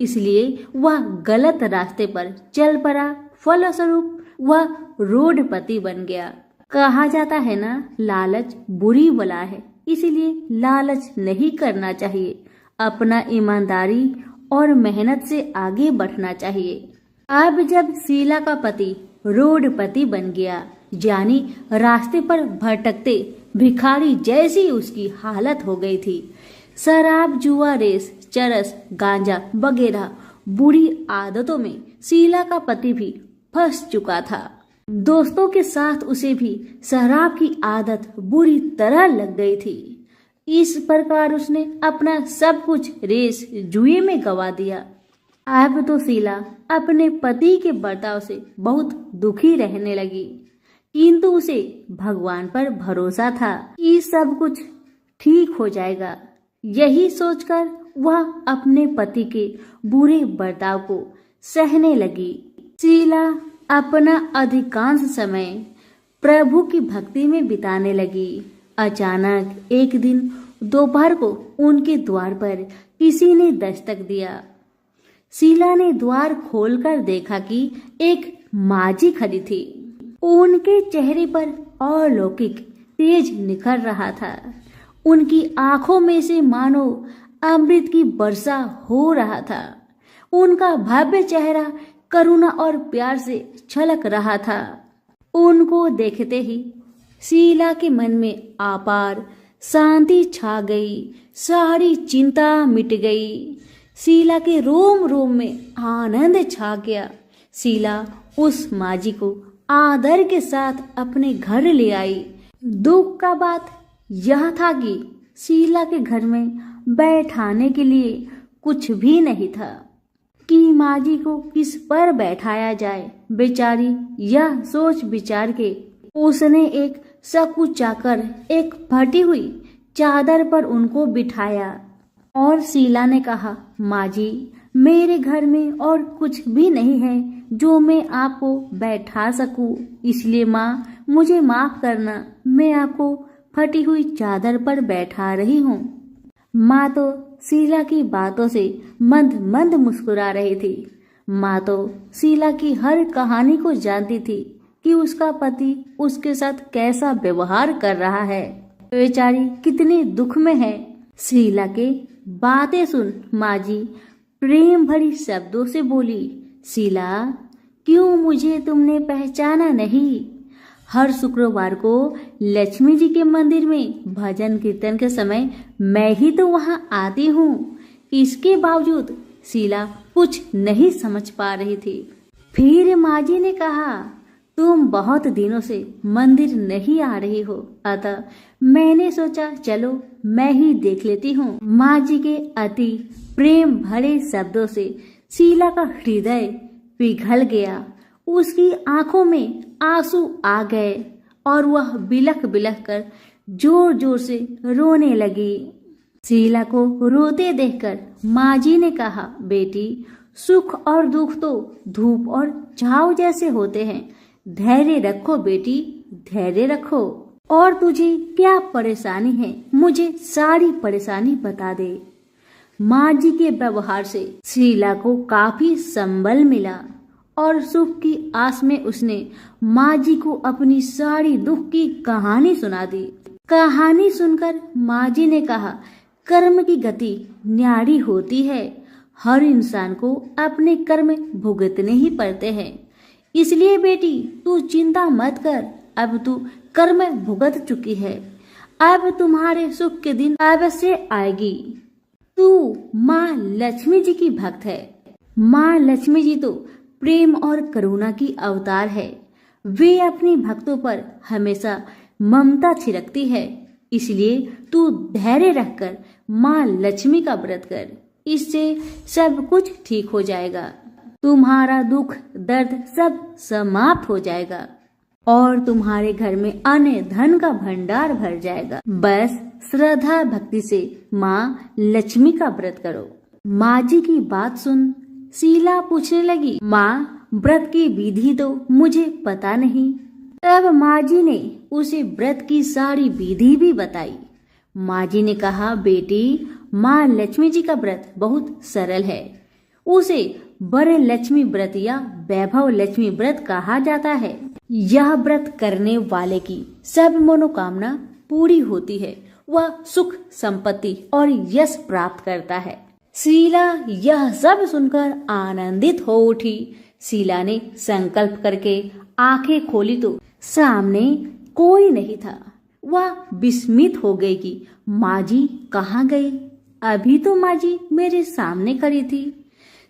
इसलिए वह गलत रास्ते पर चल पड़ा। फलस्वरूप वह रोडपति बन गया। कहा जाता है ना, लालच बुरी बला है, इसीलिए लालच नहीं करना चाहिए। अपना ईमानदारी और मेहनत से आगे बढ़ना चाहिए। अब जब शीला का पति रोडपति बन गया, यानी रास्ते पर भटकते भिखारी जैसी उसकी हालत हो गई थी। शराब, जुआ, रेस, चरस, गांजा वगैरह बुरी आदतों में शीला का पति भी फंस चुका था। दोस्तों के साथ उसे भी शराब की आदत बुरी तरह लग गई थी। इस प्रकार उसने अपना सब कुछ रेस जुए में गवा दिया। अब तो शीला अपने पति के बर्ताव से बहुत दुखी रहने लगी, किंतु उसे भगवान पर भरोसा था कि सब कुछ ठीक हो जाएगा। यही सोचकर वह अपने पति के बुरे बर्ताव को सहने लगी। शीला अपना अधिकांश समय प्रभु की भक्ति में बिताने लगी। अचानक एक दिन दोपहर को उनके द्वार पर किसी ने दस्तक दिया। शीला ने द्वार खोलकर देखा कि एक माझी खड़ी थी। उनके चेहरे पर अलौकिक तेज निखर रहा था। उनकी आंखों में से मानो अमृत की वर्षा हो रहा था। उनका भव्य चेहरा करुणा और प्यार से छलक रहा था। उनको देखते ही शीला के मन में अपार शांति छा गई, सारी चिंता मिट गई। शीला के रोम रोम में आनंद छा गया। शीला उस माँ जी को आदर के साथ अपने घर ले आई। दुख का बात यह था कि शीला के घर में बैठाने के लिए कुछ भी नहीं था कि माँ जी को किस पर बैठाया जाए। बेचारी यह सोच विचार के उसने एक सकुचाकर एक फटी हुई चादर पर उनको बिठाया और शीला ने कहा, माँ जी, मेरे घर में और कुछ भी नहीं है जो मैं आपको बैठा सकूं, इसलिए माँ मुझे माफ करना, मैं आपको फटी हुई चादर पर बैठा रही हूँ। माँ तो शीला की बातों से मंद मंद मुस्कुरा रही थी। माँ तो शीला की हर कहानी को जानती थी कि उसका पति उसके साथ कैसा व्यवहार कर रहा है, बेचारी कितने दुख में है। शीला के बातें सुन माँ जी प्रेम भरी शब्दों से बोली, शीला, क्यों मुझे तुमने पहचाना नहीं? हर शुक्रवार को लक्ष्मी जी के मंदिर में भजन कीर्तन के समय मैं ही तो वहां आती हूँ। इसके बावजूद शीला कुछ नहीं समझ पा रही थी। फिर माँ जी ने कहा, तुम बहुत दिनों से मंदिर नहीं आ रही हो, अतः मैंने सोचा चलो मैं ही देख लेती हूँ। माँ जी के अति प्रेम भरे शब्दों से शीला का हृदय पिघल गया। उसकी आंखों में आंसू आ गए और वह बिलख बिलख कर जोर जोर से रोने लगी। शीला को रोते देखकर माँ जी ने कहा, बेटी, सुख और दुख तो धूप और छाव जैसे होते हैं, धैर्य रखो बेटी, धैर्य रखो। और तुझे क्या परेशानी है, मुझे सारी परेशानी बता दे। माँ जी के व्यवहार से शीला को काफी संबल मिला और सुख की आस में उसने माँ जी को अपनी सारी दुख की कहानी सुना दी। कहानी सुनकर माँ जी ने कहा, कर्म की गति न्यारी होती है, हर इंसान को अपने कर्म भुगतने ही पड़ते हैं, इसलिए बेटी तू चिंता मत कर, अब तू कर्म भुगत चुकी है, अब तुम्हारे सुख के दिन अवश्य आएगी। तू माँ लक्ष्मी जी की भक्त है। माँ लक्ष्मी जी तो प्रेम और करुणा की अवतार है। वे अपनी भक्तों पर हमेशा ममता छिड़कती है, इसलिए तू धैर्य रखकर माँ लक्ष्मी का व्रत कर, इससे सब कुछ ठीक हो जाएगा। तुम्हारा दुख दर्द सब समाप्त हो जाएगा और तुम्हारे घर में अन्न धन का भंडार भर जाएगा। बस श्रद्धा भक्ति से माँ लक्ष्मी का व्रत करो। माँ जी की बात सुन शीला पूछने लगी, माँ, व्रत की विधि तो मुझे पता नहीं। तब माँ जी ने उसे व्रत की सारी विधि भी बताई। माँ जी ने कहा, बेटी, माँ लक्ष्मी जी का व्रत बहुत सरल है। उसे वर लक्ष्मी व्रत या वैभव लक्ष्मी व्रत कहा जाता है। यह व्रत करने वाले की सब मनोकामना पूरी होती है, वह सुख संपत्ति और यश प्राप्त करता है। शीला यह सब सुनकर आनंदित हो उठी। शीला ने संकल्प करके आंखें खोली तो सामने कोई नहीं था। वह विस्मित हो गई कि माँ जी कहाँ गई? अभी तो माँ जी मेरे सामने खड़ी थी।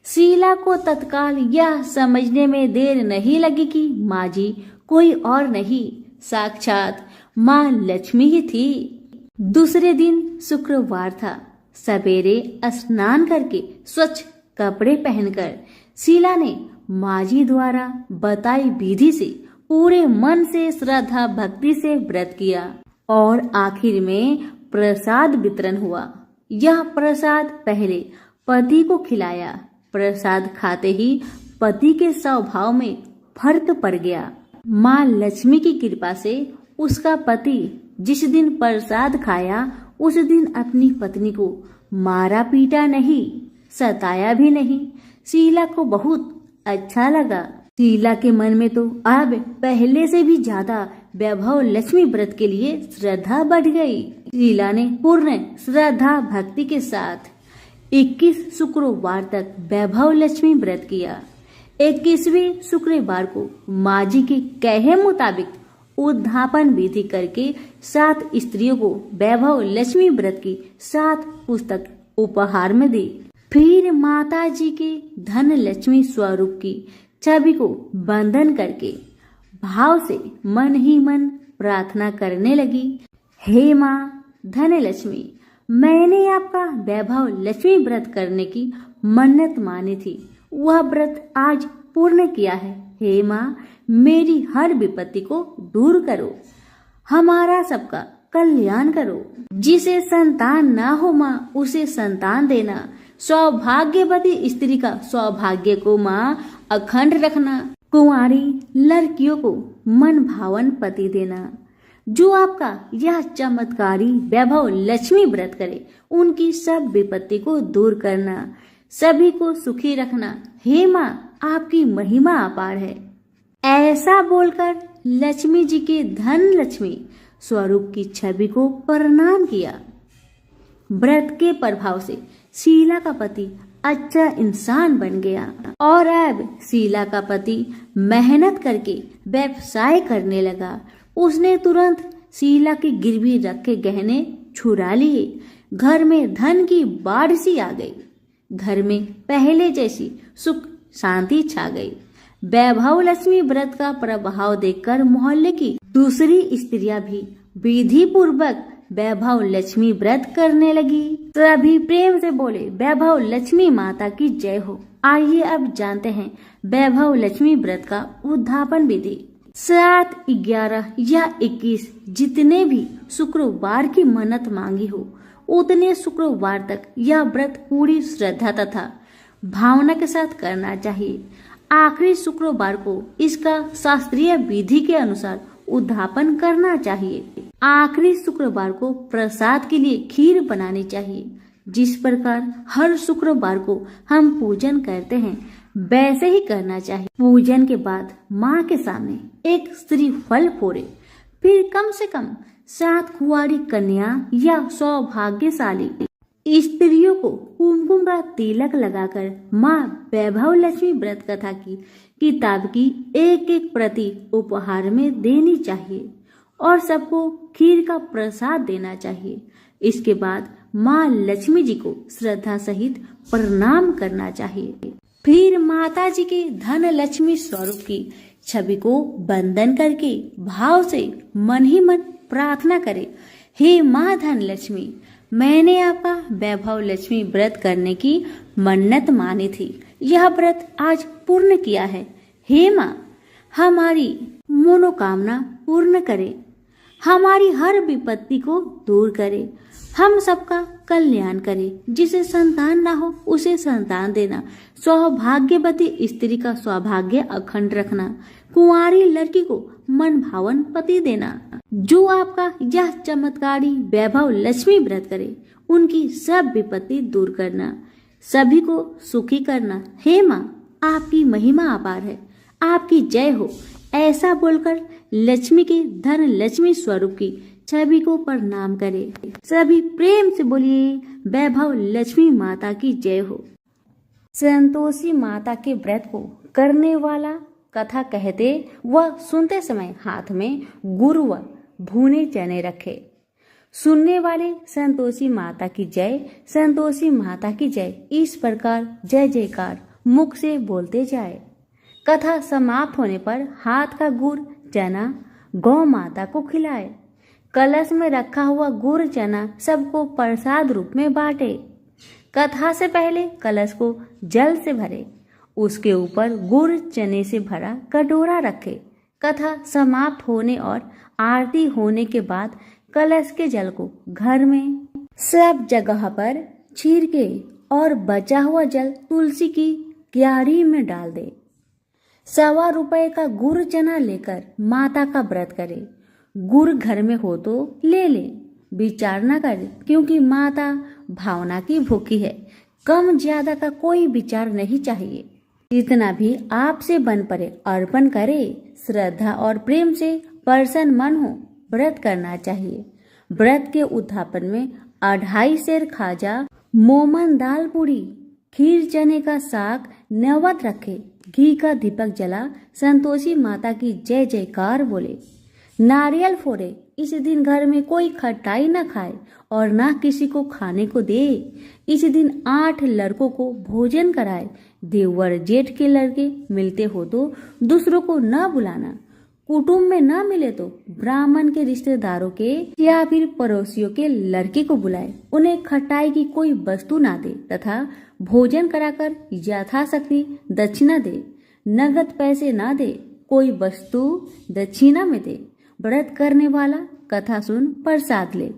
शीला को तत्काल यह समझने में देर नहीं लगी कि माँ जी कोई और नहीं, साक्षात माँ लक्ष्मी ही थी। दूसरे दिन शुक्रवार था। सवेरे स्नान करके स्वच्छ कपड़े पहनकर शीला ने माँ जी द्वारा बताई विधि से पूरे मन से श्रद्धा भक्ति से व्रत किया और आखिर में प्रसाद वितरण हुआ। यह प्रसाद पहले पति को खिलाया। प्रसाद खाते ही पति के स्वभाव में फर्क पड़ गया। माँ लक्ष्मी की कृपा से उसका पति जिस दिन प्रसाद खाया उस दिन अपनी पत्नी को मारा पीटा नहीं, सताया भी नहीं। शीला को बहुत अच्छा लगा। शीला के मन में तो अब पहले से भी ज्यादा वैभव लक्ष्मी व्रत के लिए श्रद्धा बढ़ गई। शीला ने पूर्ण श्रद्धा भक्ति के साथ 21 शुक्रवार तक वैभव लक्ष्मी व्रत किया। 21वें शुक्रवार को माँ जी के कहे मुताबिक उद्धापन विधि करके 7 स्त्रियों को वैभव लक्ष्मी व्रत की 7 पुस्तक उपहार में दी। फिर माता जी के धन लक्ष्मी स्वरूप की छवि को बंधन करके भाव से मन ही मन प्रार्थना करने लगी, हे माँ धन लक्ष्मी, मैंने आपका वैभव लक्ष्मी व्रत करने की मन्नत मानी थी, वह व्रत आज पूर्ण किया है। हे माँ, मेरी हर विपत्ति को दूर करो, हमारा सबका कल्याण करो। जिसे संतान ना हो माँ, उसे संतान देना। सौभाग्यवती स्त्री का सौभाग्य को माँ अखंड रखना। कुंवारी लड़कियों को मन भावन पति देना। जो आपका यह चमत्कारी वैभव लक्ष्मी व्रत करे, उनकी सब विपत्ति को दूर करना, सभी को सुखी रखना। हे माँ, आपकी महिमा अपार है। ऐसा बोलकर लक्ष्मी जी के धन लक्ष्मी स्वरूप की छवि को प्रणाम किया। व्रत के प्रभाव से शीला का पति अच्छा इंसान बन गया और अब शीला का पति मेहनत करके व्यवसाय करने लगा। उसने तुरंत शीला की गिरवी रख के गहने छुड़ा लिए। घर में धन की बाढ़ सी आ गई। घर में पहले जैसी सुख शांति छा गई। वैभव लक्ष्मी व्रत का प्रभाव देखकर मोहल्ले की दूसरी स्त्रियां भी विधि पूर्वक वैभव लक्ष्मी व्रत करने लगी। सभी प्रेम से बोले, वैभव लक्ष्मी माता की जय हो। आइए अब जानते हैं वैभव लक्ष्मी व्रत का उद्धापन विधि। 7, 11 या 21 जितने भी शुक्रवार की मन्नत मांगी हो, उतने शुक्रवार तक यह व्रत पूरी श्रद्धा तथा भावना के साथ करना चाहिए। आखिरी शुक्रवार को इसका शास्त्रीय विधि के अनुसार उद्धापन करना चाहिए। आखिरी शुक्रवार को प्रसाद के लिए खीर बनानी चाहिए। जिस प्रकार हर शुक्रवार को हम पूजन करते हैं, वैसे ही करना चाहिए। पूजन के बाद माँ के सामने एक श्रीफल फोड़े, फिर कम से कम 7 कुंवारी कन्या या सौभाग्यशाली स्त्रियों को कुमकुम का तिलक लगाकर माँ वैभव लक्ष्मी व्रत कथा की किताब की एक प्रति उपहार में देनी चाहिए और सबको खीर का प्रसाद देना चाहिए। इसके बाद माँ लक्ष्मी जी को श्रद्धा सहित प्रणाम करना चाहिए। फिर माता जी के धन लक्ष्मी स्वरूप की छवि को बंधन करके भाव से मन ही मन प्रार्थना करे, हे माँ धन लक्ष्मी, मैंने आपका वैभव लक्ष्मी व्रत करने की मन्नत मानी थी, यह व्रत आज पूर्ण किया है। हे माँ, हमारी मनोकामना पूर्ण करे, हमारी हर विपत्ति को दूर करे, हम सबका कल्याण करे। जिसे संतान ना हो, उसे संतान देना। सौभाग्यवती स्त्री का सौभाग्य अखंड रखना। कुंवारी लड़की को मन भावन पति देना। जो आपका यह चमत्कारी वैभव लक्ष्मी व्रत करे, उनकी सब विपत्ति दूर करना, सभी को सुखी करना। हे माँ, आपकी महिमा अपार है, आपकी जय हो। ऐसा बोलकर लक्ष्मी के धन लक्ष्मी स्वरूप की छवि को प्रणाम करे। सभी प्रेम से बोलिए, वैभव लक्ष्मी माता की जय हो। संतोषी माता के व्रत को करने वाला कथा कहते व सुनते समय हाथ में गुड़ व भुने चने रखे। सुनने वाले संतोषी माता की जय, संतोषी माता की जय, इस प्रकार जय जयकार मुख से बोलते जाए। कथा समाप्त होने पर हाथ का गुड़ चना गौ माता को खिलाए। कलश में रखा हुआ गुड़ चना सबको प्रसाद रूप में बांटे। कथा से पहले कलश को जल से भरे, उसके ऊपर गुड़ चने से भरा कटोरा रखे। कथा समाप्त होने और आरती होने के बाद कलश के जल को घर में सब जगह पर छीर के और बचा हुआ जल तुलसी की क्यारी में डाल दे। 1.25 रुपए का गुड़ चना लेकर माता का व्रत करे। गुड़ घर में हो तो ले ले, विचार न करे, क्योंकि माता भावना की भूखी है। कम ज्यादा का कोई विचार नहीं चाहिए। जितना भी आपसे बन पड़े अर्पण करे। श्रद्धा और प्रेम से प्रसन्न मन हो व्रत करना चाहिए। व्रत के उद्यापन में 2.5 सेर खाजा मोमन दाल पूरी, खीर चने का साग नैवेद्य रखे, घी का दीपक जला, संतोषी माता की जय जयकार बोले। नारियल फोड़े, इस दिन घर में कोई खटाई न खाए और ना किसी को खाने को दे। इस दिन 8 लड़कों को भोजन कराए। देवर जेठ के लड़के मिलते हो तो दूसरों को न बुलाना। कुटुंब में न मिले तो ब्राह्मण के रिश्तेदारों के या फिर पड़ोसियों के लड़के को बुलाए। उन्हें खटाई की कोई वस्तु ना दे तथा भोजन कराकर यथाशक्ति दक्षिणा दे। नगद पैसे ना दे, कोई वस्तु दक्षिणा में दे। व्रत करने वाला कथा सुन प्रसाद ले,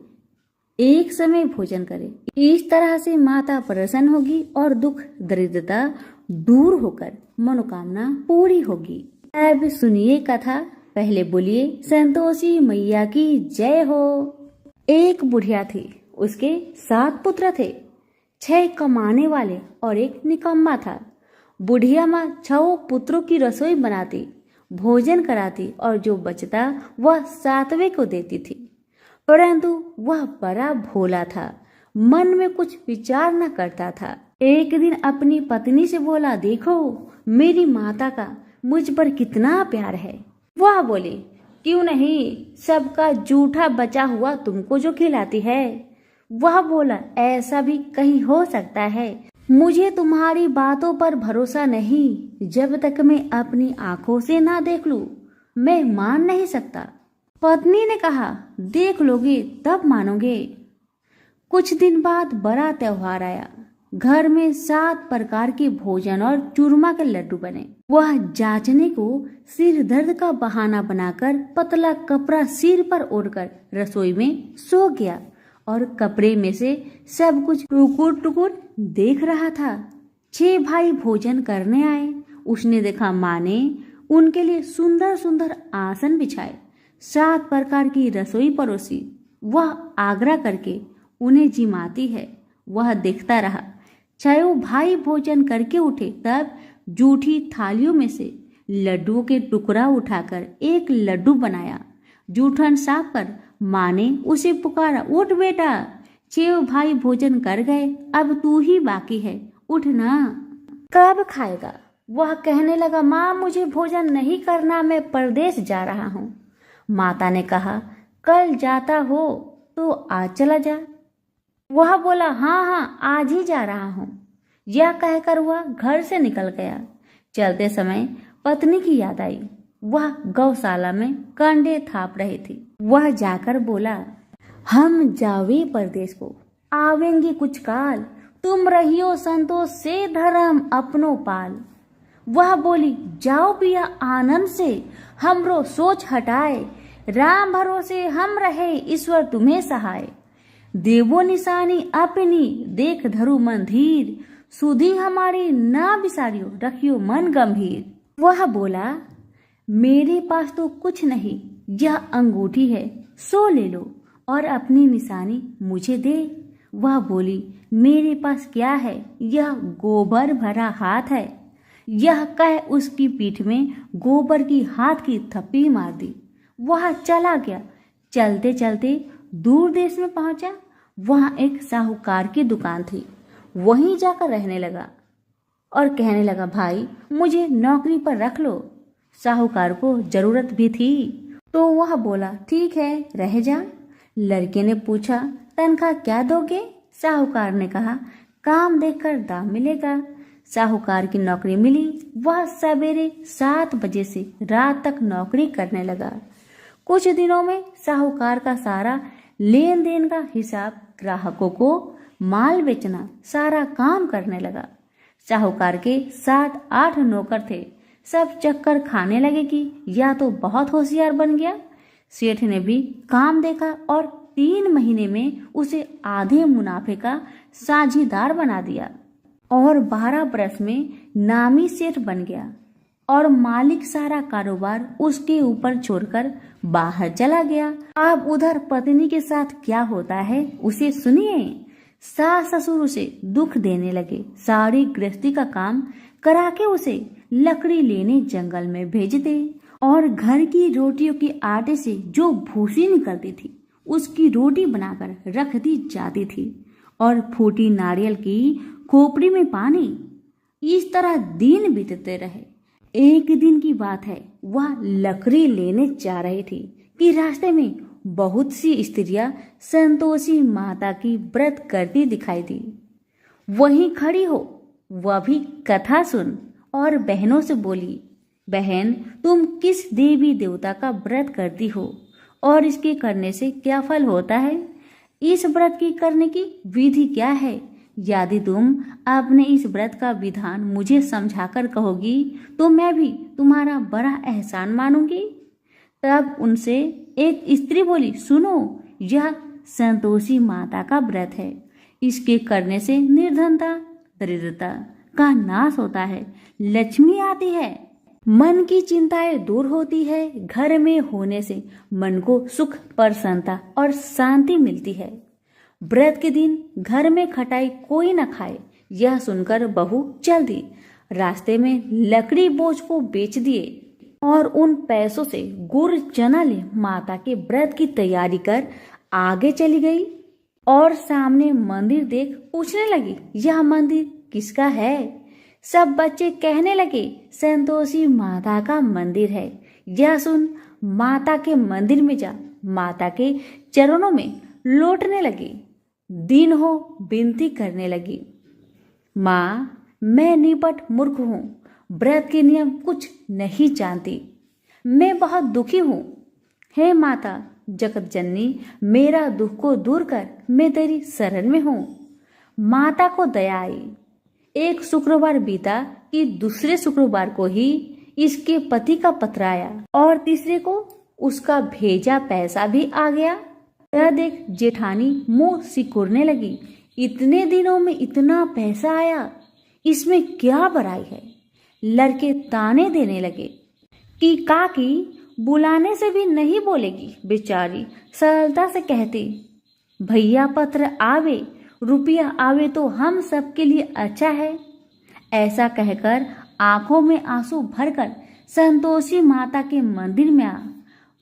एक समय भोजन करे। इस तरह से माता प्रसन्न होगी और दुख दरिद्रता दूर होकर मनोकामना पूरी होगी। अब सुनिए कथा। पहले बोलिए संतोषी मैया की जय हो। एक बुढ़िया थी, उसके 7 पुत्र थे। 6 कमाने वाले और एक निकम्मा था। बुढ़िया माँ 6 पुत्रों की रसोई बनाती, भोजन कराती और जो बचता वह 7वें को देती थी। परंतु वह बड़ा भोला था, मन में कुछ विचार न करता था। एक दिन अपनी पत्नी से बोला, देखो मेरी माता का मुझ पर कितना प्यार है। वह बोली, क्यों नहीं, सबका जूठा बचा हुआ तुमको जो खिलाती है। वह बोला, ऐसा भी कहीं हो सकता है। मुझे तुम्हारी बातों पर भरोसा नहीं। जब तक मैं अपनी आंखों से ना देख लूं, मैं मान नहीं सकता। पत्नी ने कहा, देख लोगे तब मानोगे। कुछ दिन बाद बड़ा त्योहार आया। घर में 7 प्रकार के भोजन और चूरमा के लड्डू बने। वह जांचने को सिर दर्द का बहाना बनाकर पतला कपड़ा सिर पर ओढ़कर रसोई में सो गया और कपड़े में से सब कुछ टुकुर टुकुर देख रहा था। 6 भाई भोजन करने आए। उसने देखा माँ ने उनके लिए सुंदर सुंदर आसन बिछाए, 7 प्रकार की रसोई परोसी। वह आग्रह करके उन्हें जिमाती है। वह देखता रहा। 6 भाई भोजन करके उठे, तब जूठी थालियों में से लड्डुओं के टुकड़ा उठाकर एक लड्डू बनाया। जूठन साफ कर माँ ने उसे पुकारा, उठ बेटा, 6 भाई भोजन कर गए, अब तू ही बाकी है, उठ ना। कब खाएगा? वह कहने लगा, माँ मुझे भोजन नहीं करना, मैं परदेश जा रहा हूँ। माता ने कहा, कल जाता हो तो आज चला जा। वह बोला, हाँ हाँ आज ही जा रहा हूँ। यह कहकर वह घर से निकल गया। चलते समय पत्नी की याद आई। वह गौशाला में कंडे थाप रही थी। वह जाकर बोला, हम जावे परदेश को, आवेंगे कुछ काल, तुम रहियो संतोष से धर्म अपनो पाल। वह बोली, जाओ पिया आनंद से, हमरो सोच हटाए, राम भरोसे हम रहे, ईश्वर तुम्हें सहाय। देवो निशानी अपनी, देख धरु मन धीर, सुधी हमारी ना बिसारियो, रखियो मन गंभीर। वह बोला, मेरे पास तो कुछ नहीं, यह अंगूठी है, सो ले लो और अपनी निशानी मुझे दे। वह बोली, मेरे पास क्या है, यह गोबर भरा हाथ है। यह कह उसकी पीठ में गोबर की हाथ की थप्पी मार दी। वह चला गया। चलते चलते दूर देश में पहुंचा। वहां एक साहूकार की दुकान थी। वहीं जाकर रहने लगा और कहने लगा, भाई मुझे नौकरी पर रख लो। साहूकार को जरूरत भी थी तो वह बोला, ठीक है रह जा। लड़के ने पूछा, तनख्वाह क्या दोगे? साहूकार ने कहा, काम देखकर दाम मिलेगा। साहूकार की नौकरी मिली। वह सवेरे 7 बजे से रात तक नौकरी करने लगा। कुछ दिनों में साहूकार का सारा लेन देन का हिसाब, ग्राहकों को माल बेचना, सारा काम करने लगा। साहूकार के 7-8 नौकर थे। सब चक्कर खाने लगे कि या तो बहुत होशियार बन गया। सेठ ने भी काम देखा और 3 महीने में उसे आधे मुनाफे का साझीदार बना दिया और 12 बरस में नामी सेठ बन गया और मालिक सारा कारोबार उसके ऊपर छोड़कर बाहर चला गया। अब उधर पत्नी के साथ क्या होता है उसे सुनिए। सास ससुर उसे दुख देने लगे। सारी गृहस्थी का काम करा के उसे लकड़ी लेने जंगल में भेजते और घर की रोटियों के आटे से जो भूसी निकलती थी उसकी रोटी बनाकर रख दी जाती थी और फूटी नारियल की खोपड़ी में पानी। इस तरह दिन बीतते रहे। एक दिन की बात है, वह लकड़ी लेने जा रही थी कि रास्ते में बहुत सी स्त्रियां संतोषी माता की व्रत करती दिखाई दी। वहीं खड़ी हो वह भी कथा सुन और बहनों से बोली, बहन तुम किस देवी देवता का व्रत करती हो और इसके करने से क्या फल होता है? इस व्रत की करने की विधि क्या है? यदि तुम अपने इस व्रत का विधान मुझे समझाकर कहोगी तो मैं भी तुम्हारा बड़ा एहसान मानूंगी। तब उनसे एक स्त्री बोली, सुनो, यह संतोषी माता का व्रत है। इसके करने से निर्धनता, दरिद्रता का नाश होता है, लक्ष्मी आती है, मन की चिंताएं दूर होती है, घर में होने से मन को सुख, प्रसन्नता और शांति मिलती है। व्रत के दिन घर में खटाई कोई न खाए। यह सुनकर बहू चल दी। रास्ते में लकड़ी बोझ को बेच दिए और उन पैसों से गुड़ चना ले माता के व्रत की तैयारी कर आगे चली गई और सामने मंदिर देख पूछने लगी, यह मंदिर किसका है? सब बच्चे कहने लगे, संतोषी माता का मंदिर है। यह सुन माता के मंदिर में जा माता के चरणों में लौटने लगी। दिन हो विनती करने लगी, माँ मैं निपट मूर्ख हूँ, व्रत के नियम कुछ नहीं जानती, मैं बहुत दुखी हूँ। हे माता जगत जननी, मेरा दुख को दूर कर, मैं तेरी शरण में हूँ। माता को दया आई। एक शुक्रवार बीता कि दूसरे शुक्रवार को ही इसके पति का पत्र आया और तीसरे को उसका भेजा पैसा भी आ गया। यह देख जेठानी मुंह सिकुड़ने लगी, इतने दिनों में इतना पैसा आया, इसमें क्या बुराई है? लड़के ताने देने लगे कि काकी बुलाने से भी नहीं बोलेगी। बेचारी सरलता से कहती, भैया पत्र आवे, रुपया आवे तो हम सबके लिए अच्छा है। ऐसा कहकर आंखों में आंसू भरकर संतोषी माता के मंदिर में आ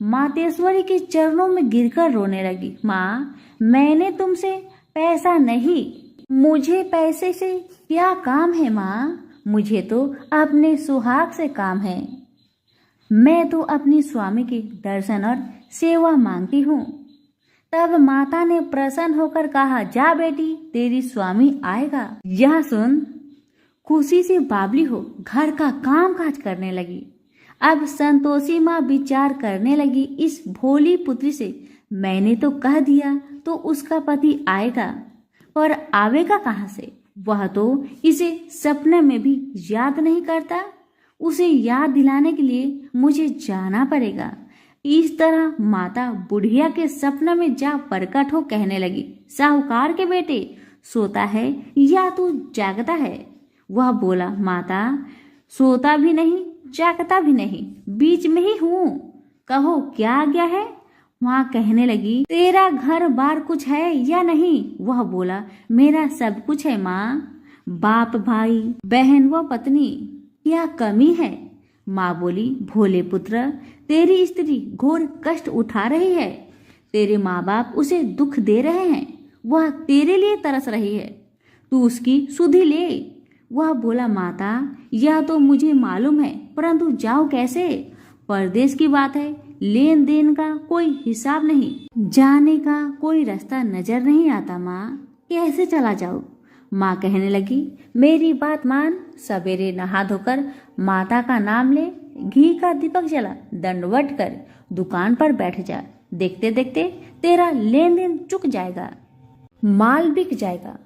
मातेश्वरी के चरणों में गिरकर रोने लगी। माँ मैंने तुमसे पैसा नहीं, मुझे पैसे से क्या काम है माँ, मुझे तो अपने सुहाग से काम है। मैं तो अपनी स्वामी के दर्शन और सेवा मांगती हूँ। तब माता ने प्रसन्न होकर कहा, जा बेटी तेरी स्वामी आएगा। यह सुन खुशी से बावली हो घर का काम काज करने लगी। अब संतोषी माँ विचार करने लगी, इस भोली पुत्री से मैंने तो कह दिया तो उसका पति आएगा, पर आवेगा कहाँ से? वह तो इसे सपने में भी याद नहीं करता। उसे याद दिलाने के लिए मुझे जाना पड़ेगा। इस तरह माता बुढ़िया के सपने में जा प्रकट हो कहने लगी, साहूकार के बेटे सोता है या तू जागता है? वह बोला, माता सोता भी नहीं जागता भी नहीं, बीच में ही हूँ, कहो क्या आज्ञा है? वहाँ कहने लगी, तेरा घर बार कुछ है या नहीं? वह बोला, मेरा सब कुछ है माँ, बाप भाई बहन व पत्नी, क्या कमी है? माँ बोली, भोले पुत्र तेरी स्त्री घोर कष्ट उठा रही है, तेरे माँ बाप उसे दुख दे रहे हैं, वह तेरे लिए तरस रही है, तू उसकी सुधि ले। वह बोला, माता यह तो मुझे मालूम है, परंतु जाओ कैसे? परदेश की बात है, लेन देन का कोई हिसाब नहीं, जाने का कोई रास्ता नजर नहीं आता माँ, कैसे चला जाऊँ? माँ कहने लगी, मेरी बात मान, सवेरे नहा धोकर माता का नाम ले, घी का दीपक जला, दंडवत कर दुकान पर बैठ जा, देखते देखते तेरा लेन देन चुक जाएगा, माल बिक जाएगा,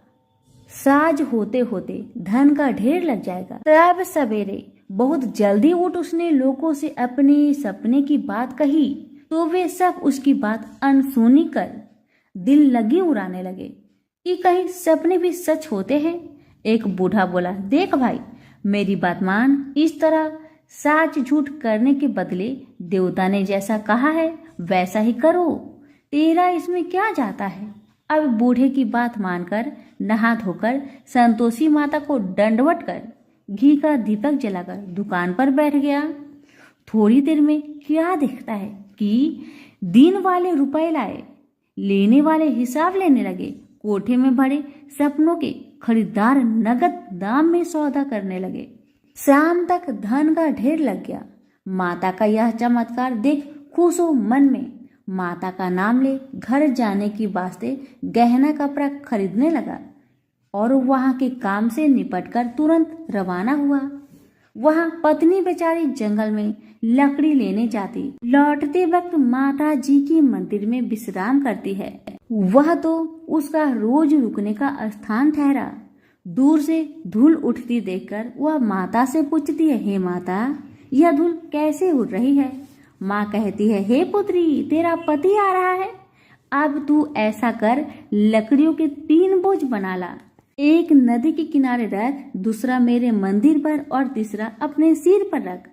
साज होते होते धन का ढेर लग जाएगा। तब सवेरे बहुत जल्दी उठ उसने लोगों से अपने सपने की बात कही, तो वे सब उसकी बात अनसुनी कर दिल लगी उड़ाने लगे कि कहीं सपने भी सच होते हैं। एक बूढ़ा बोला, देख भाई मेरी बात मान, इस तरह साच झूठ करने के बदले देवता ने जैसा कहा है वैसा ही करो, तेरा इसमें क्या जाता है? अब बूढ़े की बात मानकर नहा धोकर संतोषी माता को दंडवत कर घी का दीपक जलाकर दुकान पर बैठ गया। थोड़ी देर में क्या देखता है कि दिन वाले रुपए लाए, लेने वाले हिसाब लेने लगे, कोठे में भरे सपनों के खरीदार नगद दाम में सौदा करने लगे। शाम तक धन का ढेर लग गया। माता का यह चमत्कार देख खुश हो मन में माता का नाम ले घर जाने की वास्ते गहना कपड़ा खरीदने लगा और वहां के काम से निपटकर तुरंत रवाना हुआ। वहां पत्नी बेचारी जंगल में लकड़ी लेने जाती, लौटते वक्त माता जी की मंदिर में विश्राम करती है। वह तो उसका रोज रुकने का स्थान ठहरा। दूर से धूल उठती देखकर वह माता से पूछती है, हे माता, यह धूल कैसे उड़ रही है? माँ कहती है, हे पुत्री, तेरा पति आ रहा है। अब तू ऐसा कर, लकड़ियों के 3 बोझ बना ला। एक नदी के किनारे रख, दूसरा मेरे मंदिर पर और तीसरा अपने सिर पर रख।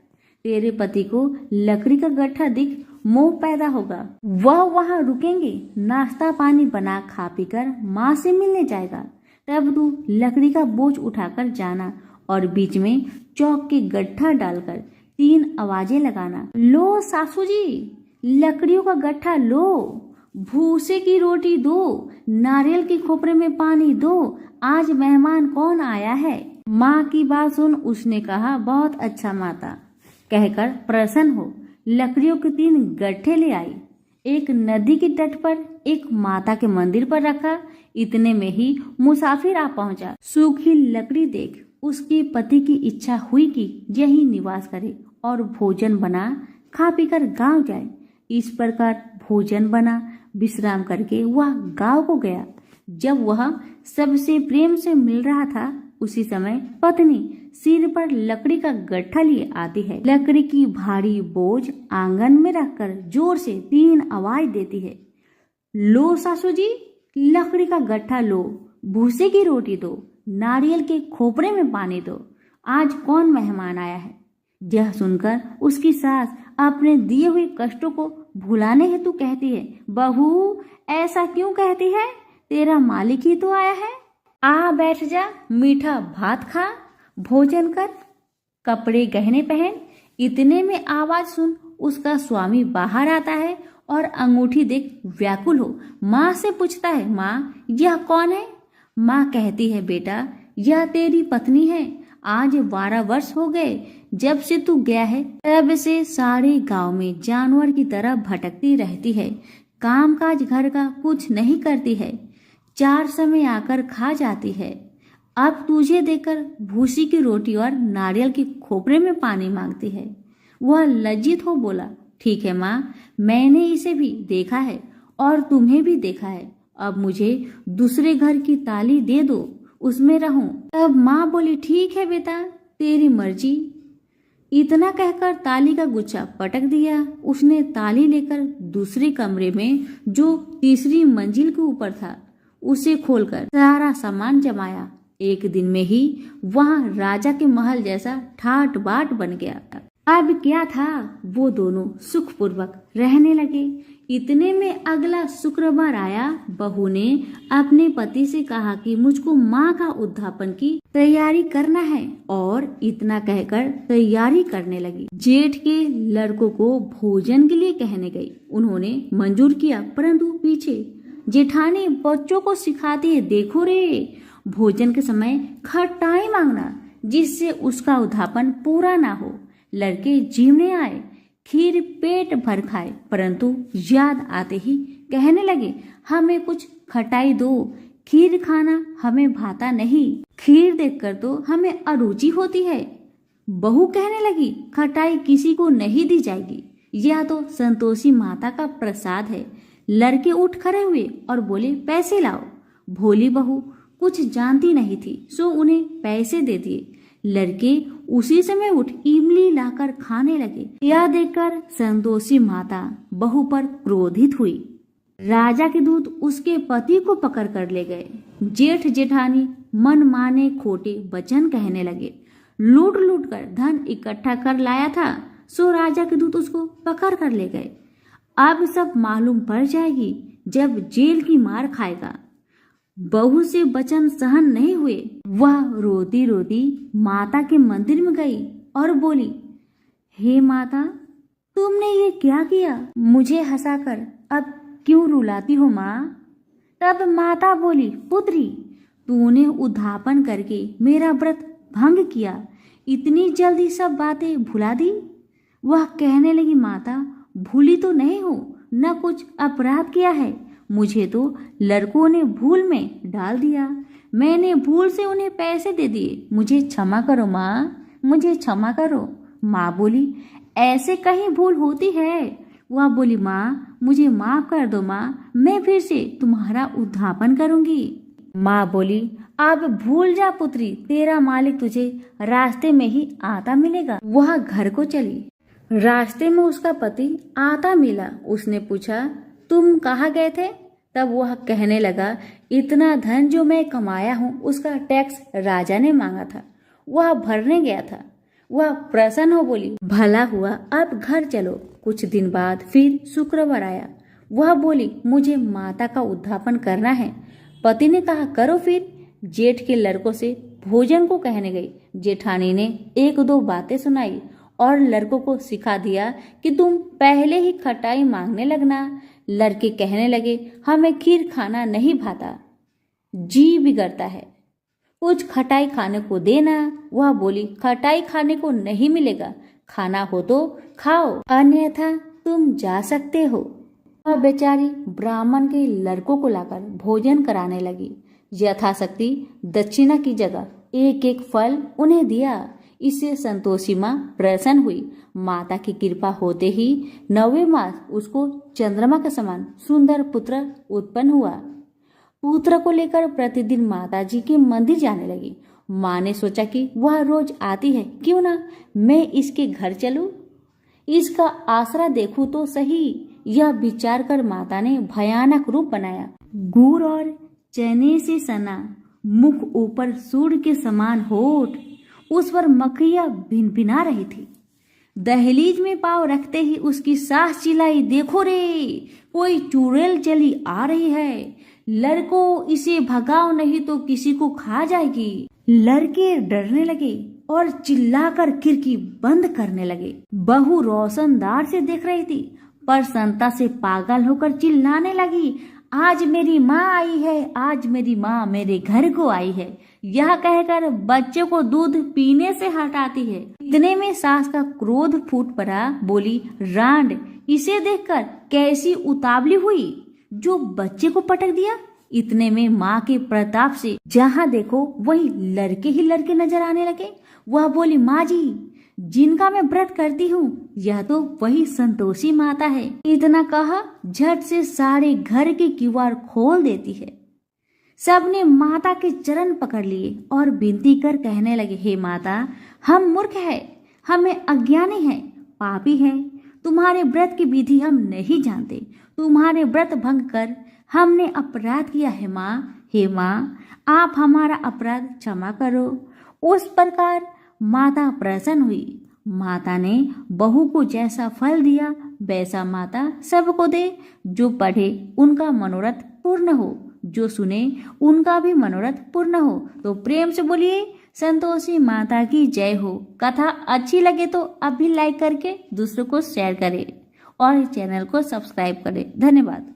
तेरे पति को लकड़ी का गट्ठा दिख मोह पैदा होगा। वह वहां रुकेंगे, नाश्ता पानी बना खा पीकर माँ से मिलने जाएगा। तब तू लकड़ी का बोझ उठाकर जाना और बीच में चौक के गट्ठा डालकर 3 आवाजें लगाना। लो सासू जी, लकड़ियों का गट्ठा लो, भूसे की रोटी दो, नारियल के खोपरे में पानी दो, आज मेहमान कौन आया है? माँ की बात सुन उसने कहा, बहुत अच्छा माता, कहकर प्रसन्न हो लकड़ियों के 3 गट्ठे ले आई। एक नदी के तट पर, एक माता के मंदिर पर रखा। इतने में ही मुसाफिर आ पहुंचा। सूखी लकड़ी देख उसके पति की इच्छा हुई कि यही निवास करे और भोजन बना खा पीकर गांव जाए। इस प्रकार भोजन बना, विश्राम करके वह गांव को गया। जब वह सबसे प्रेम से मिल रहा था, उसी समय पत्नी सिर पर लकड़ी का गट्ठा लिए आती है। लकड़ी की भारी बोझ आंगन में रखकर जोर से 3 आवाज देती है। लो सासू जी, लकड़ी का गट्ठा लो, भूसे की रोटी दो, नारियल के खोपरे में पानी दो, आज कौन मेहमान आया है? यह सुनकर उसकी सास अपने दिए हुए कष्टों को भुलाने हेतु कहती है, बहू ऐसा क्यों कहती है? तेरा मालिक ही तो आया है। आ बैठ जा, मीठा भात खा, भोजन कर, कपड़े गहने पहन। इतने में आवाज सुन उसका स्वामी बाहर आता है और अंगूठी देख व्याकुल हो माँ से पूछता है, माँ यह कौन है? माँ कहती है, बेटा यह तेरी पत्नी है। आज 12 वर्ष हो गए जब से तू गया है, तब से सारे गांव में जानवर की तरह भटकती रहती है। कामकाज घर का कुछ नहीं करती है, 4 समय आकर खा जाती है। अब तुझे देखकर भूसी की रोटी और नारियल के खोपरे में पानी मांगती है। वह लज्जित हो बोला, ठीक है माँ, मैंने इसे भी देखा है और तुम्हें भी देखा है। अब मुझे दूसरे घर की ताली दे दो, उसमें रहूं। तब माँ बोली, ठीक है बेटा, तेरी मर्जी। इतना कहकर ताली का गुच्छा पटक दिया। उसने ताली लेकर दूसरे कमरे में जो तीसरी मंजिल के ऊपर था उसे खोलकर सारा सामान जमाया। एक दिन में ही वहां राजा के महल जैसा ठाट बाट बन गया। अब क्या था, वो दोनों सुखपूर्वक रहने लगे। इतने में अगला शुक्रवार आया। बहू ने अपने पति से कहा कि मुझको माँ का उद्यापन की तैयारी करना है और इतना कहकर तैयारी करने लगी। जेठ के लड़कों को भोजन के लिए कहने गई। उन्होंने मंजूर किया, परंतु पीछे जेठानी बच्चों को सिखाती है, देखो रे, भोजन के समय खटाई मांगना जिससे उसका उद्यापन पूरा ना हो। लड़के जीवने आए, खीर पेट भर खाए, परंतु याद आते ही कहने लगे, हमें कुछ खटाई दो, खीर खाना हमें भाता नहीं, खीर देखकर तो हमें अरुचि होती है। बहू कहने लगी, खटाई किसी को नहीं दी जाएगी, यह तो संतोषी माता का प्रसाद है। लड़के उठ खड़े हुए और बोले, पैसे लाओ। भोली बहू कुछ जानती नहीं थी, सो उन्हें पैसे दे दिए। लड़के उसी समय उठ इमली लाकर खाने लगे। यह देखकर संतोषी माता बहू पर क्रोधित हुई। राजा के दूत उसके पति को पकड़ कर ले गए। जेठ जेठानी मन माने खोटे वचन कहने लगे। लूट लूट कर धन इकट्ठा कर लाया था, सो राजा के दूत उसको पकड़ कर ले गए। अब सब मालूम पड़ जाएगी जब जेल की मार खाएगा। बहू से वचन सहन नहीं हुए। वह रोती रोती माता के मंदिर में गई और बोली, हे माता, तुमने ये क्या किया? मुझे हंसाकर अब क्यों रुलाती हो माँ? तब माता बोली, पुत्री, तूने उद्धापन करके मेरा व्रत भंग किया, इतनी जल्दी सब बातें भुला दी। वह कहने लगी, माता, भूली तो नहीं हूँ, न कुछ अपराध किया है, मुझे तो लड़कों ने भूल में डाल दिया, मैंने भूल से उन्हें पैसे दे दिए, मुझे क्षमा करो माँ, मुझे क्षमा करो। माँ बोली, ऐसे कहीं भूल होती है? वह बोली, माँ, मुझे माफ कर दो माँ, मैं फिर से तुम्हारा उद्धापन करूंगी। माँ बोली, अब भूल जा पुत्री, तेरा मालिक तुझे रास्ते में ही आता मिलेगा। वह घर को चली। रास्ते में उसका पति आता मिला। उसने पूछा, तुम कहाँ गए थे? तब वह कहने लगा, इतना धन जो मैं कमाया हूँ उसका टैक्स राजा ने मांगा था, वह भरने गया था। वह प्रसन्न हो बोली, भला हुआ, अब घर चलो। कुछ दिन बाद फिर शुक्रवार आया। वह बोली, मुझे माता का उद्धापन करना है। पति ने कहा, करो फिर। जेठ के लड़कों से भोजन को कहने गई। जेठानी ने एक दो बातें सुनाई और लड़कों को सिखा दिया कि तुम पहले ही खटाई मांगने लगना। लड़के कहने लगे, हमें खीर खाना नहीं भाता, जी बिगड़ता है, कुछ खटाई खाने को देना। वह बोली, खटाई खाने को नहीं मिलेगा, खाना हो तो खाओ, अन्यथा तुम जा सकते हो। वह बेचारी ब्राह्मण के लड़कों को लाकर भोजन कराने लगी। यथाशक्ति दक्षिणा की जगह एक एक फल उन्हें दिया। इससे संतोषी माँ प्रसन्न हुई। माता की कृपा होते ही 9वें मास उसको चंद्रमा के समान सुंदर पुत्र उत्पन्न हुआ। पुत्र को लेकर प्रतिदिन माता जी के मंदिर जाने लगी। माँ ने सोचा कि वह रोज आती है, क्यों ना मैं इसके घर चलूं, इसका आसरा देखूं तो सही। यह विचार कर माता ने भयानक रूप बनाया। गुड़ और चने से सना, मुख ऊपर सूर्य के समान होठ, उस पर मक्खियां भिनभिना रही थी। दहलीज में पांव रखते ही उसकी सास चिल्लाई, देखो रे, कोई चुड़ैल चली आ रही है, लड़कों इसे भगाओ नहीं तो किसी को खा जाएगी। लड़के डरने लगे और चिल्लाकर खिड़की बंद करने लगे। बहू रोशनदार से देख रही थी, प्रसन्नता से पागल होकर चिल्लाने लगी, आज मेरी माँ आई है, आज मेरी माँ मेरे घर को आई है। यह कहकर बच्चे को दूध पीने से हटाती है। इतने में सास का क्रोध फूट पड़ा। बोली, रांड, इसे देखकर कैसी उतावली हुई जो बच्चे को पटक दिया। इतने में माँ के प्रताप से जहाँ देखो वही लड़के ही लड़के नजर आने लगे। वह बोली, माँ जी, जिनका मैं व्रत करती हूँ यह तो वही संतोषी माता है। इतना कहा झट से सारे घर के किवाड़ खोल देती है। सबने माता के चरण पकड़ लिए और विनती कर कहने लगे, हे माता, हम मूर्ख है, हमें अज्ञानी है, पापी है, तुम्हारे व्रत की विधि हम नहीं जानते, तुम्हारे व्रत भंग कर हमने अपराध किया है माँ। हे माँ, आप हमारा अपराध क्षमा करो। उस प्रकार माता प्रसन्न हुई। माता ने बहू को जैसा फल दिया वैसा माता सबको दे। जो पढ़े उनका मनोरथ पूर्ण हो, जो सुने उनका भी मनोरथ पूर्ण हो। तो प्रेम से बोलिए, संतोषी माता की जय हो। कथा अच्छी लगे तो अभी लाइक करके दूसरों को शेयर करें और चैनल को सब्सक्राइब करें। धन्यवाद।